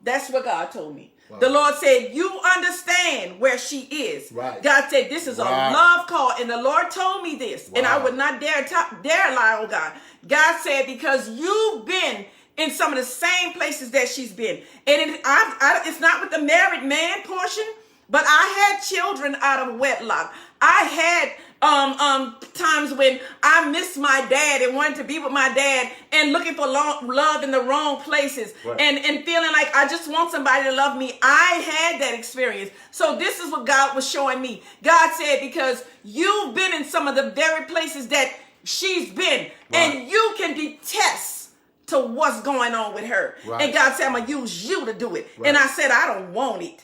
That's what God told me. Wow. The Lord said, you understand where she is. God said, this is a love call. And the Lord told me this. And I would not dare lie on God. God said, because you've been in some of the same places that she's been. And it's not with the married man portion, but I had children out of wedlock. I had times when I missed my dad and wanted to be with my dad and looking for love in the wrong places and feeling like I just want somebody to love me. I had that experience. So this is what God was showing me. God said, because you've been in some of the very places that she's been, and you can detest to what's going on with her. And God said, I'm going to use you to do it. And I said, I don't want it.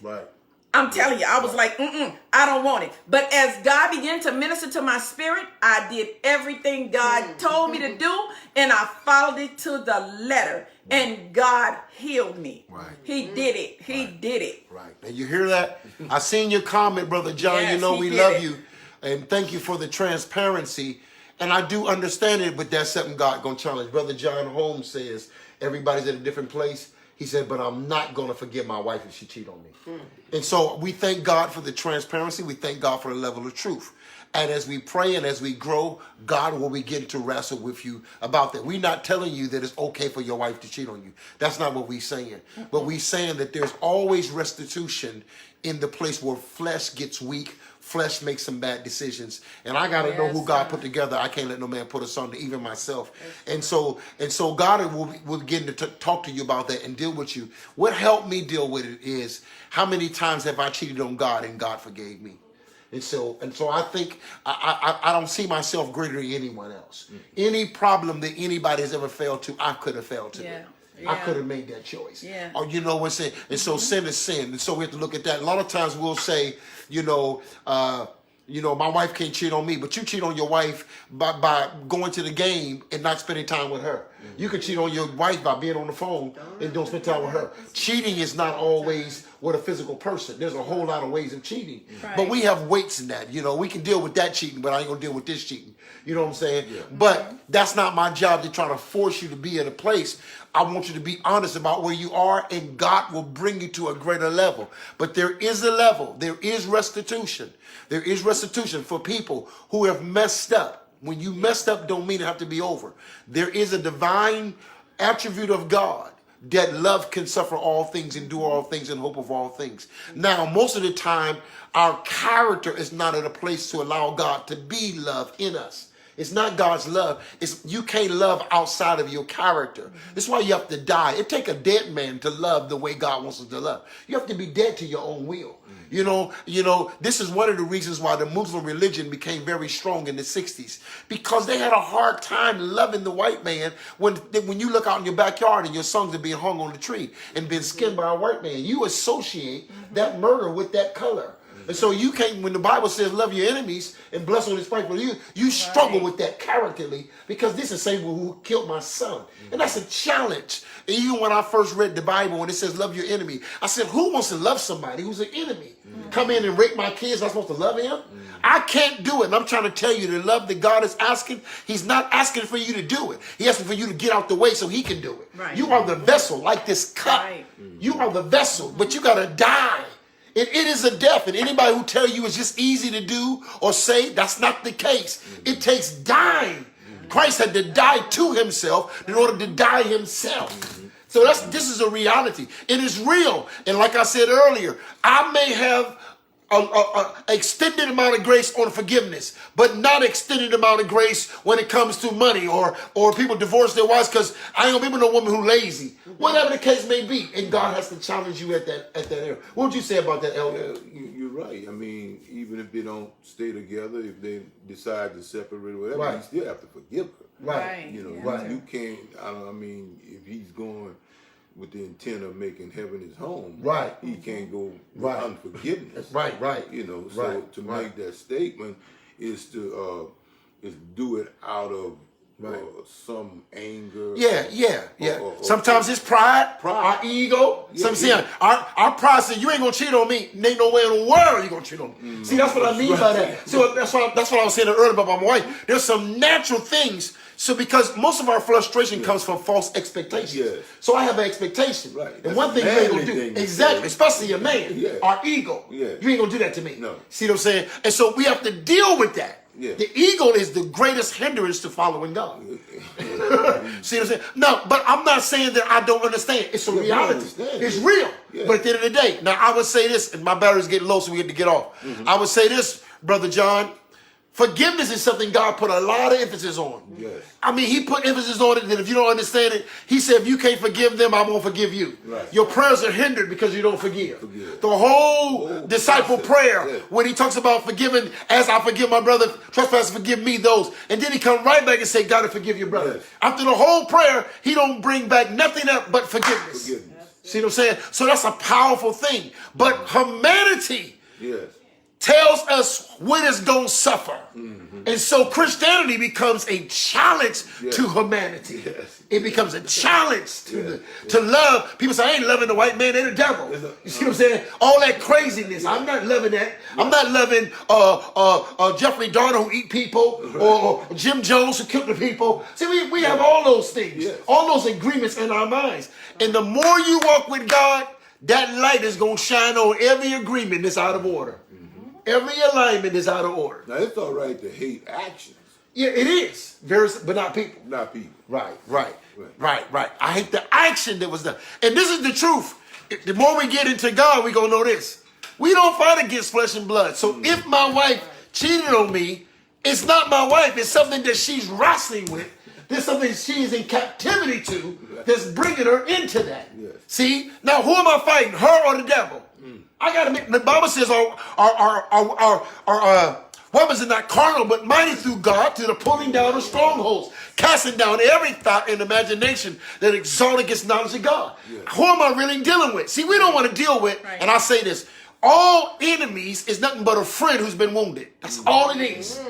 I'm telling you, I was like, I don't want it. But as God began to minister to my spirit, I did everything God told me to do, and I followed it to the letter. And God healed me. He did it. He did it. And you hear that? I seen your comment, Brother John. Yes, you know we love you. And thank you for the transparency. And I do understand it, but that's something God going to challenge. Brother John Holmes says, everybody's at a different place. He said, but I'm not going to forgive my wife if she cheat on me. And so we thank God for the transparency. We thank God for the level of truth. And as we pray and as we grow, God will begin to wrestle with you about that. We're not telling you that it's okay for your wife to cheat on you. That's not what we're saying. But we're saying that there's always restitution in the place where flesh gets weak, flesh makes some bad decisions. And I got to know who God put together. I can't let no man put us under, even myself. And so God will begin to talk to you about that and deal with you. What helped me deal with it is, how many times have I cheated on God and God forgave me? And so I think I don't see myself greater than anyone else. Any problem that anybody has ever failed to, I could have failed to. Yeah. I could have made that choice. Yeah. Or you know what I'm saying? And so sin is sin. And so we have to look at that. A lot of times we'll say, my wife can't cheat on me, but you cheat on your wife by going to the game and not spending time with her. You can cheat on your wife by being on the phone and don't spend time with her. Cheating is not always with a physical person. There's a whole lot of ways of cheating. Right. But we have weights in that. We can deal with that cheating, but I ain't going to deal with this cheating. You know what I'm saying? Yeah. But that's not my job to try to force you to be at a place. I want you to be honest about where you are, and God will bring you to a greater level. But there is a level. There is restitution. There is restitution for people who have messed up. When you messed up, don't mean it have to be over. There is a divine attribute of God that love can suffer all things, endure all things, and hope of all things. Now, most of the time, our character is not at a place to allow God to be love in us. It's not God's love. You can't love outside of your character. That's why you have to die. It takes a dead man to love the way God wants us to love. You have to be dead to your own will. This is one of the reasons why the Muslim religion became very strong in the 60s, because they had a hard time loving the white man. When you look out in your backyard and your sons are being hung on the tree and being skinned by a white man, you associate that murder with that color. And so you can't, when the Bible says love your enemies and bless on his spiteful you struggle with that characterly, because this is saying who killed my son. And that's a challenge. And even when I first read the Bible, when it says love your enemy, I said, who wants to love somebody who's an enemy? Come in and rape my kids, I'm supposed to love him? I can't do it. And I'm trying to tell you, the love that God is asking, he's not asking for you to do it. He's asking for you to get out the way so he can do it. Right. You are the vessel, like this cup. Right. You are the vessel, but you got to die. It is a death, and anybody who tell you it's just easy to do or say, that's not the case. It takes dying. Christ had to die to himself in order to die himself. So this is a reality. It is real. And like I said earlier, I may have an extended amount of grace on forgiveness, but not extended amount of grace when it comes to money or people divorce their wives because I ain't gonna be with no woman who's lazy. Whatever the case may be, and God has to challenge you at that area. What would you say about that, Elder? You're right. I mean, even if they don't stay together, if they decide to separate or whatever, Right. you still have to forgive her. Right. You can't. I mean, if he's going with the intent of making heaven his home, Right. he can't go with Right. unforgiveness. Right. So Right. to make that statement is to do it out of some anger. Yeah. Sometimes it's pride, our ego. Saying our pride says you ain't gonna cheat on me. Ain't no way in the world you gonna cheat on me. See, that's what I mean by that. So that's what I was saying earlier about my wife. There's some natural things. So because most of our frustration comes from false expectations. Yes. So I have an expectation. Right. And That's one thing you ain't gonna a manly do. thing. Exactly. Especially a man. Yeah. Our ego. Yeah. You ain't gonna do that to me. No. See what I'm saying? And so we have to deal with that. Yeah. The ego is the greatest hindrance to following God. See what I'm saying? No, but I'm not saying that I don't understand. It's a reality. It's real. Yeah. But at the end of the day, now I would say this, and my battery's getting low, so we have to get off. I would say this, Brother John. Forgiveness is something God put a lot of emphasis on. Yes. I mean, he put emphasis on it that if you don't understand it, he said, if you can't forgive them, I won't forgive you. Right. Your prayers are hindered because you don't forgive. The whole disciple prayer, when he talks about forgiving, as I forgive my brother, trespass, forgive me those. And then he come right back and say, God to forgive your brother. Yes. After the whole prayer, he don't bring back nothing else but forgiveness. See what I'm saying? So that's a powerful thing. But humanity tells us when it's going to suffer. And so Christianity becomes a challenge to humanity. It becomes a challenge to love. People say, I ain't loving the white man, they're the devil. You see what I'm saying? All that craziness. I'm not loving that. I'm not loving Jeffrey Dahmer who eat people or Jim Jones who killed the people. See, we have all those things, all those agreements in our minds. And the more you walk with God, that light is going to shine on every agreement that's out of order. Every alignment is out of order. Now, it's all right to hate actions. Yeah, it is. But not people. Not people. Right. I hate the action that was done. And this is the truth. The more we get into God, we're going to know this. We don't fight against flesh and blood. So if my wife cheated on me, it's not my wife. It's something that she's wrestling with There's something she is in captivity to that's bringing her into that. Yes. See, now who am I fighting, her or the devil? I gotta make. The Bible says our weapons are not carnal, but mighty through God to the pulling down of strongholds, casting down every thought and imagination that exalts against knowledge of God. Yes. Who am I really dealing with? See, we don't want to deal with, and I say this, all enemies is nothing but a friend who's been wounded. That's all it is.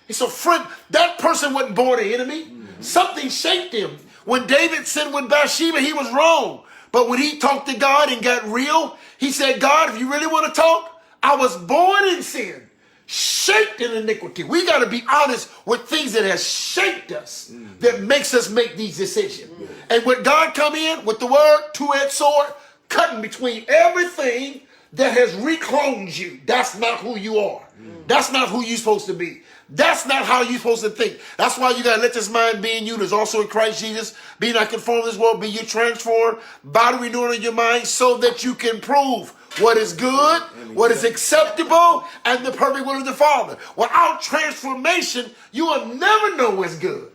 It's a friend. That person wasn't born an enemy. Something shaped him. When David sinned with Bathsheba, he was wrong. But when he talked to God and got real, he said, God, if you really want to talk, I was born in sin, shaped in iniquity. We got to be honest with things that has shaped us, that makes us make these decisions. And when God come in with the word, two-edged sword, cutting between everything that has recloned you. That's not who you are. That's not who you're supposed to be. That's not how you're supposed to think. That's why you got to let this mind be in you that's also in Christ Jesus. Be not conformed to this world, be you transformed by the renewing of your mind so that you can prove what is good, what is acceptable, and the perfect will of the Father. Without transformation, you will never know what's good.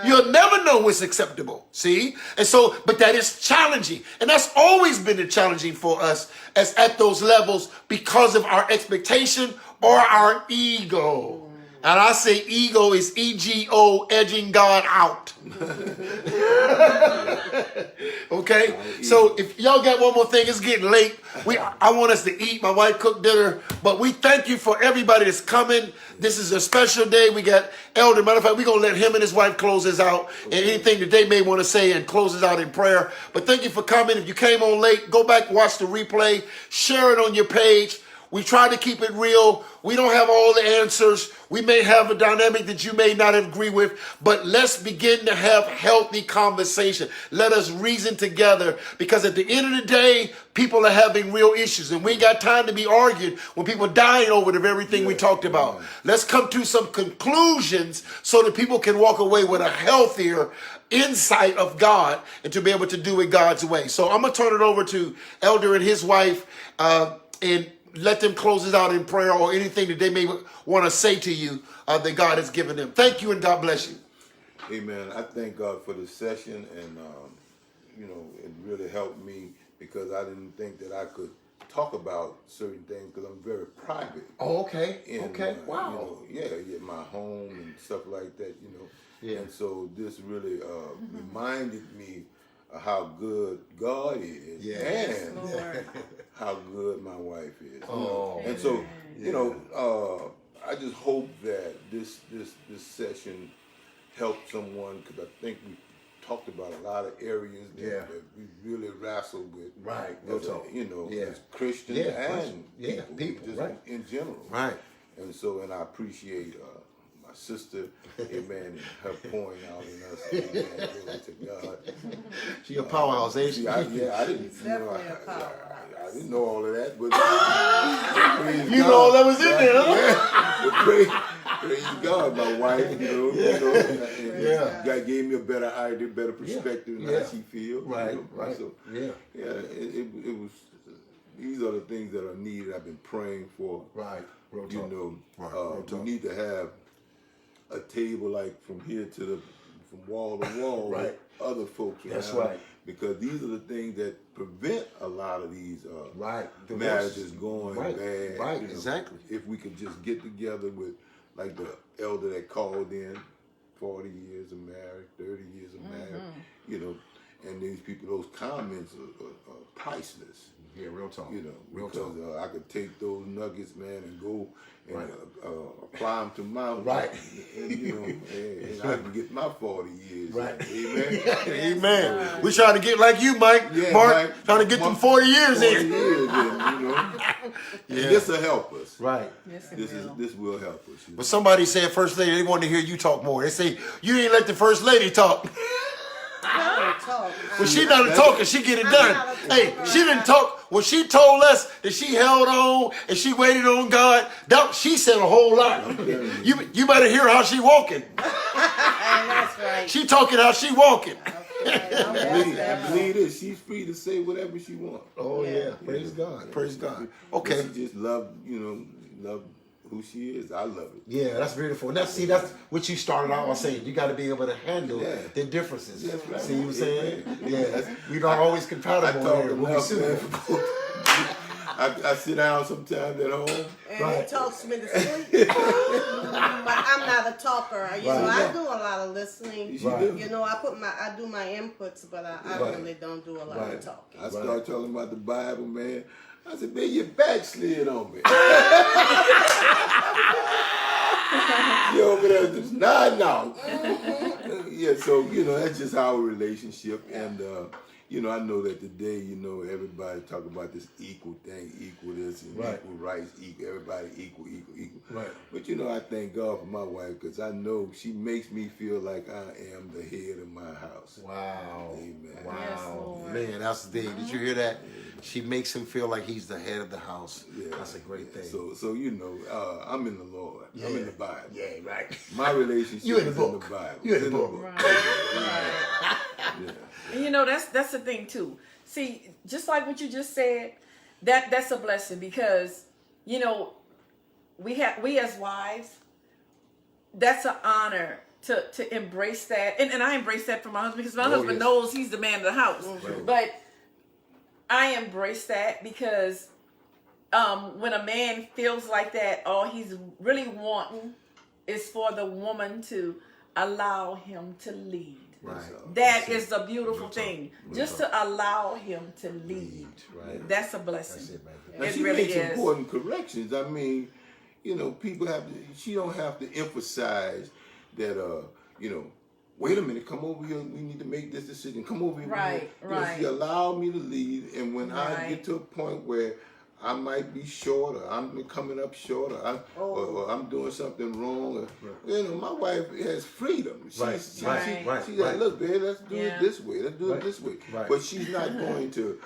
You'll never know what's acceptable. See? And so, but that is challenging. And that's always been challenging for us as at those levels because of our expectation or our ego. And I say ego is E-G-O, edging God out. Okay? So if y'all got one more thing, it's getting late. I want us to eat. My wife cooked dinner. But we thank you for everybody that's coming. This is a special day. We got Elder. Matter of fact, we're going to let him and his wife close this out. And anything that they may want to say and close this out in prayer. But thank you for coming. If you came on late, go back, watch the replay. Share it on your page. We try to keep it real. We don't have all the answers. We may have a dynamic that you may not agree with, but let's begin to have healthy conversation. Let us reason together, because at the end of the day, people are having real issues, and we ain't got time to be arguing when people are dying over the very thing we talked about. Let's come to some conclusions so that people can walk away with a healthier insight of God and to be able to do it God's way. So I'm going to turn it over to Elder and his wife, and let them close it out in prayer or anything that they may want to say to you that God has given them. Thank you and God bless you. Amen. I thank God for this session, and it really helped me because I didn't think that I could talk about certain things because I'm very private. Oh, okay. Wow. My home and stuff like that. Yeah. And so this really reminded me of how good God is, and how good my wife is. Oh, and so I just hope that this session helped someone, because I think we talked about a lot of areas that we really wrestle with, right? As Christians and people just in general, right? And so, and I appreciate my sister, amen, and her pouring out in us, amen, glory to God. She a powerhouse, ain't she? I didn't, I didn't know all of that, but you know all that was in there, huh? Praise God, my wife, God gave me a better idea, better perspective on how she feels. Right. So, it was, these are the things that are needed. I've been praying for. Right. Real talk. We need to have a table like from here to from wall to wall with other folks around. That's right. Because these are the things that prevent a lot of these marriages going bad. Right, exactly. If we could just get together with, like the elder that called in, 40 years of marriage, 30 years of marriage, and these people, those comments are priceless. Yeah, real talk. Real talk. I could take those nuggets, man, and go and apply them to my life, and and I can get my 40 years. Right. Amen. Amen. We trying to get like you, Mike. Mark, trying to get them 40 years in. 40 years in, And this will help us. Right. Yes, This will help us. But somebody said, First Lady, they want to hear you talk more. They say, you ain't let the First Lady talk. Well, she not a talker. She get it done. Hey, she didn't talk. When she told us that she held on and she waited on God, she said a whole lot. You better hear how she walking. That's right. She talking how she walking. I believe this. She's free to say whatever she wants. Oh yeah. Praise God. Praise God. Okay. She just love who she is. I love it. Yeah, that's beautiful. And that's what you started out by saying. You got to be able to handle the differences. That's right. See what I'm saying? Amen. Yeah, we're not always compatible here. But we soon. I sit down sometimes at home. And he talks me to sleep. But I'm not a talker. You know, I do a lot of listening. You know, I do my inputs, but I really don't do a lot of talking. I start talking about the Bible, man. I said, man, you backslid on me. You over there just nodding out. Yeah, so, you know, that's just our relationship. And, you know, I know that today, you know, everybody talk about this equal thing, equal this and equal rights, equal, everybody equal. Right. But, you know, I thank God for my wife because I know she makes me feel like I am the head of my house. Wow. Amen. Wow. Yes, man, that's the thing. Did you hear that? She makes him feel like he's the head of the house. Yeah. That's a great thing. So you know, I'm in the Lord. Yeah. I'm in the Bible. Yeah, right. My relationship you in the is book. in the Bible. You in the book. Right. Yeah. And you know, that's the thing too. See, just like what you just said, that's a blessing because, you know, we as wives, that's an honor to embrace that. And I embrace that from my husband because my husband knows he's the man of the house. Right. But I embrace that because when a man feels like that, all he's really wanting is for the woman to allow him to lead. Right. That is the beautiful thing. Just to allow him to lead. Right. That's a blessing. That's it, man. Now, she really makes important corrections. I mean, you know, people have to, she don't have to emphasize that, you know, wait a minute, come over here, we need to make this decision. Come over here. Right, right. She allowed me to lead, and when I get to a point where I might be short, or I'm coming up short, or I'm doing something wrong. Or, you know, my wife has freedom. She's like, look, babe, let's do it this way. Let's do it this way. Right. But she's not going to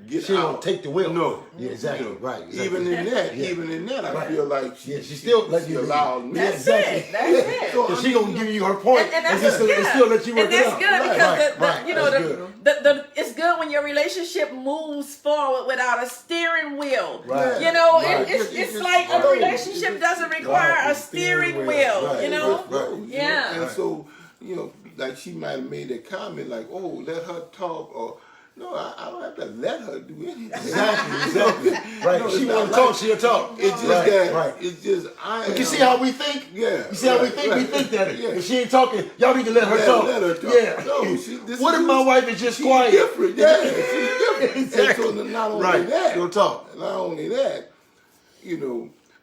get she out. Don't take the wheel. No. Yeah, exactly. You know, right. Exactly. Even in that, I feel like she still let you allowed me. That's it. That's it. So she gonna give you her point, and still let you work it out. And that's good because you know it's good when your relationship moves forward without a steering wheel. Right. You know, it's like a relationship doesn't require a steering wheel. You know. Yeah. And so, you know, like she might have made that comment like, "Oh, let her talk," or no, I don't have to let her do anything. Exactly. Right. No, she want to talk, she'll talk. It's just that. It's just But you see how we think? Yeah. You see how we think? We think that if she ain't talking, y'all need to let her talk. Let her talk. Yeah. No, what if my wife is just quiet? Different. Yeah, she's different. Exactly. And so not only that, she'll talk. Not only that, you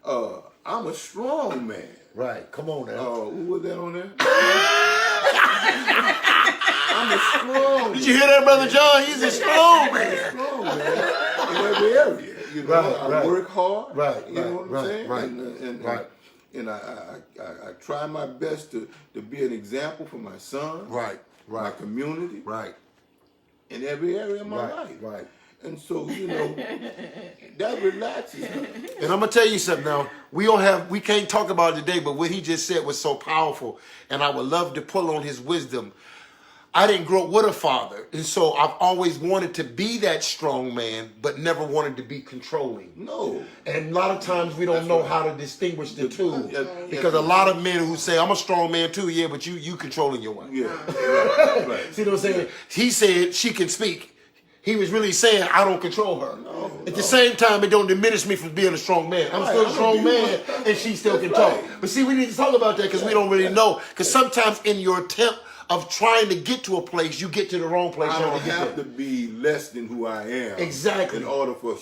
know, I'm a strong man. Right. Come on now. Who was that on there? I'm a strong. Did you hear that, Brother John? He's a strong man. I'm a strong man in every area. You know, I work hard. Right. You know what I'm saying? Right. And I try my best to be an example for my son. Right. My community. Right. In every area of my life. Right. And so, you know, that relaxes her. And I'm gonna tell you something now. We can't talk about it today, but what he just said was so powerful, and I would love to pull on his wisdom. I didn't grow up with a father, and so I've always wanted to be that strong man, but never wanted to be controlling. No. And a lot of times we don't know how to distinguish the two, because a lot of men who say, I'm a strong man too, yeah, but you controlling your wife. Yeah. Right. See what I'm saying? He said she can speak. He was really saying, I don't control her. At the same time, it don't diminish me from being a strong man. I'm still a strong man, and she still can talk. But see, we need to talk about that because we don't really know. Because sometimes in your attempt of trying to get to a place, you get to the wrong place. I don't have to be less than who I am. Exactly. In order for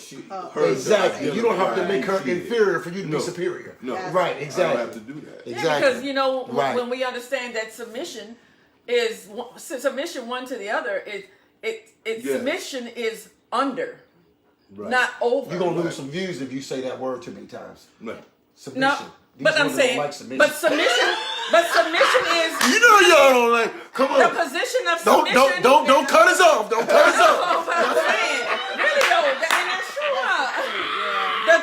her exactly. You don't have to make her inferior for you to be superior. No. Right, exactly. I don't have to do that. Exactly. Yeah, because, you know, when we understand that submission one to the other, submission is under, not over. You're going to lose some views if you say that word too many times. Right. Submission. No, but I'm saying, but submission is. You know y'all don't like. Come on. The position of submission. Don't cut us off. Don't cut us off. But I'm saying, really though, and that's true.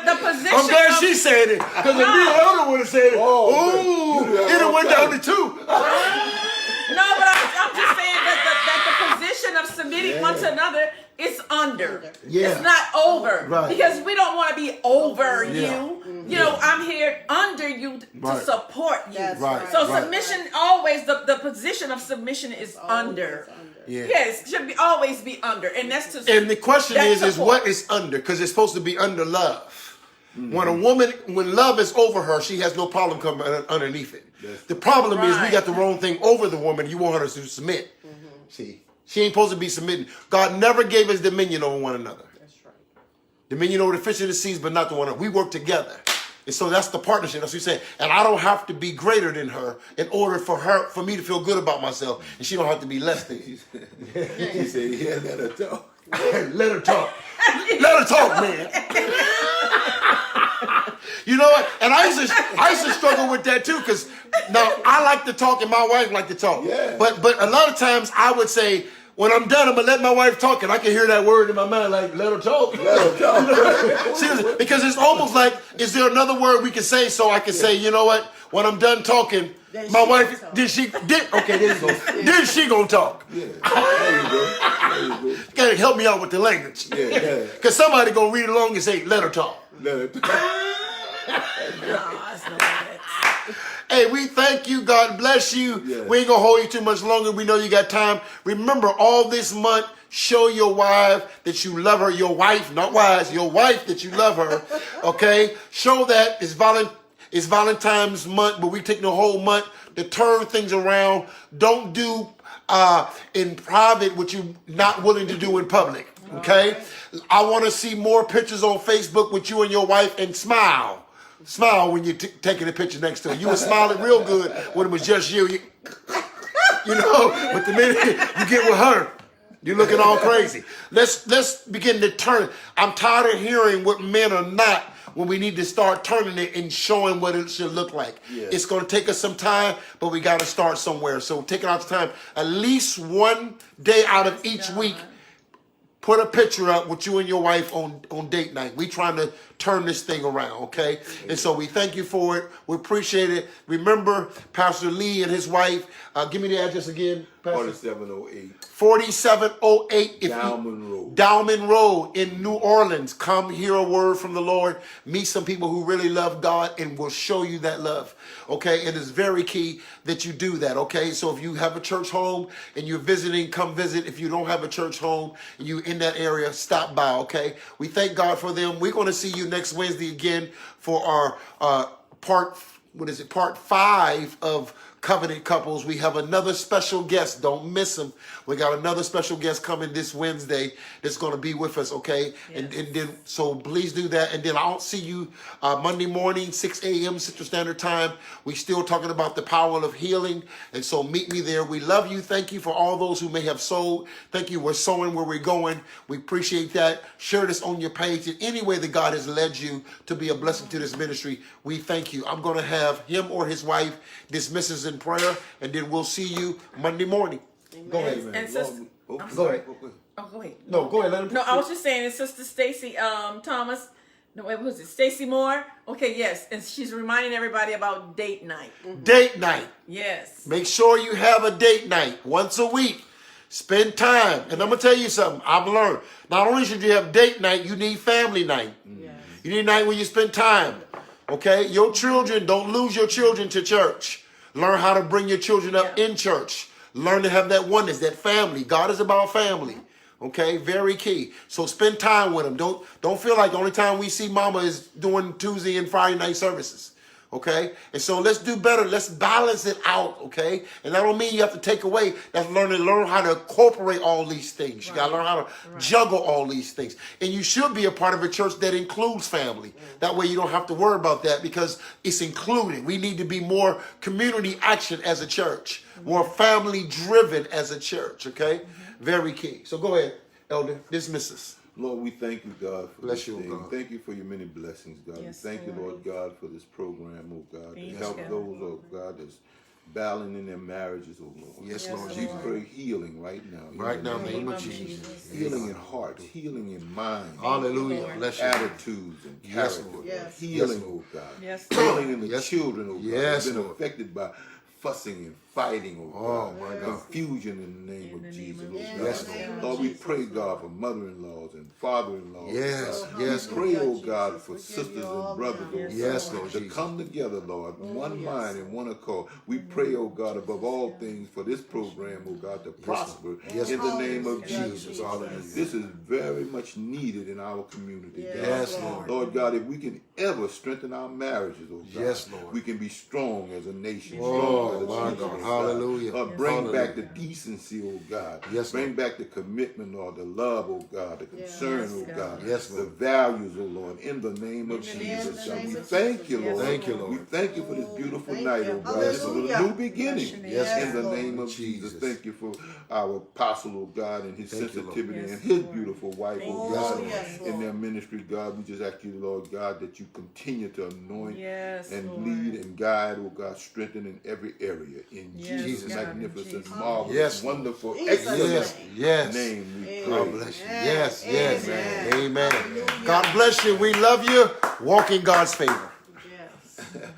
The position. I'm glad she said it because if me and Elder would have said it, it went down to 2. No, but I'm just saying that the position of submitting one to another is under. Yeah. It's not over. Right. Because we don't want to be over you. You know, I'm here under you to support you. Right. So submission always, the position of submission is under. Yeah. Yes, should always be under. And that's to And the question is support. what is under? Because it's supposed to be under love. When a woman, when love is over her, she has no problem coming underneath it. The problem is we got the wrong thing over the woman. You want her to submit. See, she ain't supposed to be submitting. God never gave us dominion over one another. That's right. Dominion over the fish of the seas, but not the one another. We work together. And so that's the partnership. That's what you're saying. And I don't have to be greater than her in order for me to feel good about myself. And she don't have to be less than me. He said, yeah, let her talk. Let her talk. Let her talk, man. You know what? And I used to struggle with that too, because now I like to talk and my wife like to talk. Yeah. But a lot of times I would say, when I'm done, I'm gonna let my wife talk, and I can hear that word in my mind, like, let her talk. Let her talk. Seriously, because it's almost like, is there another word we can say so I can say, you know what? When I'm done talking, Then my she wife, can talk. then she gonna talk. Yeah. There you go. There you go. Gotta help me out with the language. Yeah. Because somebody gonna read along and say, let her talk. Let her talk. Hey, we thank you. God bless you. Yes. We ain't going to hold you too much longer. We know you got time. Remember, all this month, show your wife that you love her. Your wife, not wives, your wife that you love her. Okay? Show that it's Valentine's month, but we taking the whole month to turn things around. Don't do in private what you're not willing to do in public. Okay? I want to see more pictures on Facebook with you and your wife, and smile. Smile when you're taking a picture next to her. You were smiling real good when it was just you. You know, but the minute you get with her, you're looking all crazy. Let's begin to turn. I'm tired of hearing what men are not when we need to start turning it and showing what it should look like. Yeah. It's going to take us some time, but we got to start somewhere. So taking out the time, at least one day out of each week, put a picture up with you and your wife on date night. We trying to turn this thing around, okay? And so we thank you for it. We appreciate it. Remember, Pastor Lee and his wife, give me the address again, Pastor. 4708. 4708 Dowman Road. Dowman Road in New Orleans. Come hear a word from the Lord. Meet some people who really love God and will show you that love. Okay, it is very key that you do that. Okay, so if you have a church home and you're visiting, come visit. If you don't have a church home and you're in that area, stop by. Okay, we thank God for them. We're going to see you next Wednesday again for our part 5 of Covenant Couples. We have another special guest. Don't miss him. We got another special guest coming this Wednesday that's going to be with us, okay? Yes. And then, so please do that. And then I'll see you Monday morning, 6 a.m. Central Standard Time. We still talking about the power of healing. And so meet me there. We love you. Thank you for all those who may have sold. Thank you. We're sowing where we're going. We appreciate that. Share this on your page in any way that God has led you to be a blessing to this ministry. We thank you. I'm going to have him or his wife dismiss us in prayer, and then we'll see you Monday morning. Amen. Go ahead, man. And sister, I'm sorry. Oh, go ahead. No, go ahead. Let him. No, I was just saying, it's Sister Stacy Thomas. No, wait, what was it? Stacy Moore. Okay, yes, and she's reminding everybody about date night. Mm-hmm. Date night. Yes. Make sure you have a date night once a week. Spend time, and I'm gonna tell you something. I've learned. Not only should you have date night, you need family night. Yes. You need a night where you spend time. Okay, your children, don't lose your children to church. Learn how to bring your children up in church. Learn to have that oneness, that family. God is about family. Okay, very key. So spend time with them. Don't feel like the only time we see mama is doing Tuesday and Friday night services. Okay, and so let's do better. Let's balance it out. Okay, and that don't mean you have to take away. That's learn how to incorporate all these things. You gotta learn how to juggle all these things. And you should be a part of a church that includes family. That way you don't have to worry about that because it's included. We need to be more community action as a church, more family driven as a church. Okay, very key. So go ahead, Elder. Dismiss us. Lord, we thank you, God, for Bless this you, thing. God. Thank you for your many blessings, God. Yes, we thank you, Lord God, for this program, oh God, to Yes, help God. those, oh God, that's battling in their marriages, oh Lord. Yes, Lord We Jesus. pray healing right now. Right now, in the name name of of Jesus. Jesus. Healing in hearts, healing in minds, Hallelujah. Lord. Bless you. attitudes and Yes, character. Lord. Lord. Yes. Healing, Yes, oh God. Yes. Healing in the Yes. children, oh God, Yes, who've been Lord. affected by fussing and fighting, oh Oh, God. my God. Confusion in the name of Jesus, oh God. Yes, Lord, we pray, God, for mother-in-laws and father-in-laws. Yes, oh God. yes, We pray, oh God, for sisters and brothers, oh God, Yes, Lord to Jesus. come together, Lord, one mind and one accord. We pray, oh God, above all things for this program, oh God, to prosper in the name of Jesus. Hallelujah. This is very much needed in our community, God. Yes, Lord. Lord God, if we can ever strengthen our marriages, oh God, Yes, Lord. we can be strong as a nation, Oh, strong as a my people, God. oh Hallelujah. bring Hallelujah. back the decency, oh God. Yes, bring Lord. back the commitment, Lord, the love, oh God, the concern, oh God. Yes, the Lord. values, oh Lord, in the name of Jesus. God. We thank you, Lord. Thank you, Lord. We thank you for this beautiful Thank night, you. oh God. This is a Hallelujah. new beginning Yes, in the Lord. name of Jesus. Jesus. Thank you for our apostle, oh God, and his Thank you, Lord. sensitivity and his beautiful wife, oh God, yes, in their Lord. ministry, God. We just ask you, Lord God, that you continue to anoint Yes, and Lord. lead and guide, oh God, strengthen in every area. In Yes, Jesus' God, in magnificent, Jesus' marvelous, Yes, Lord. wonderful, Jesus' excellent Yes, yes. name we Amen. God pray. bless you. Amen. Yes, yes. Amen. Amen. Hallelujah. God bless you. We love you. Walk in God's favor. Yes.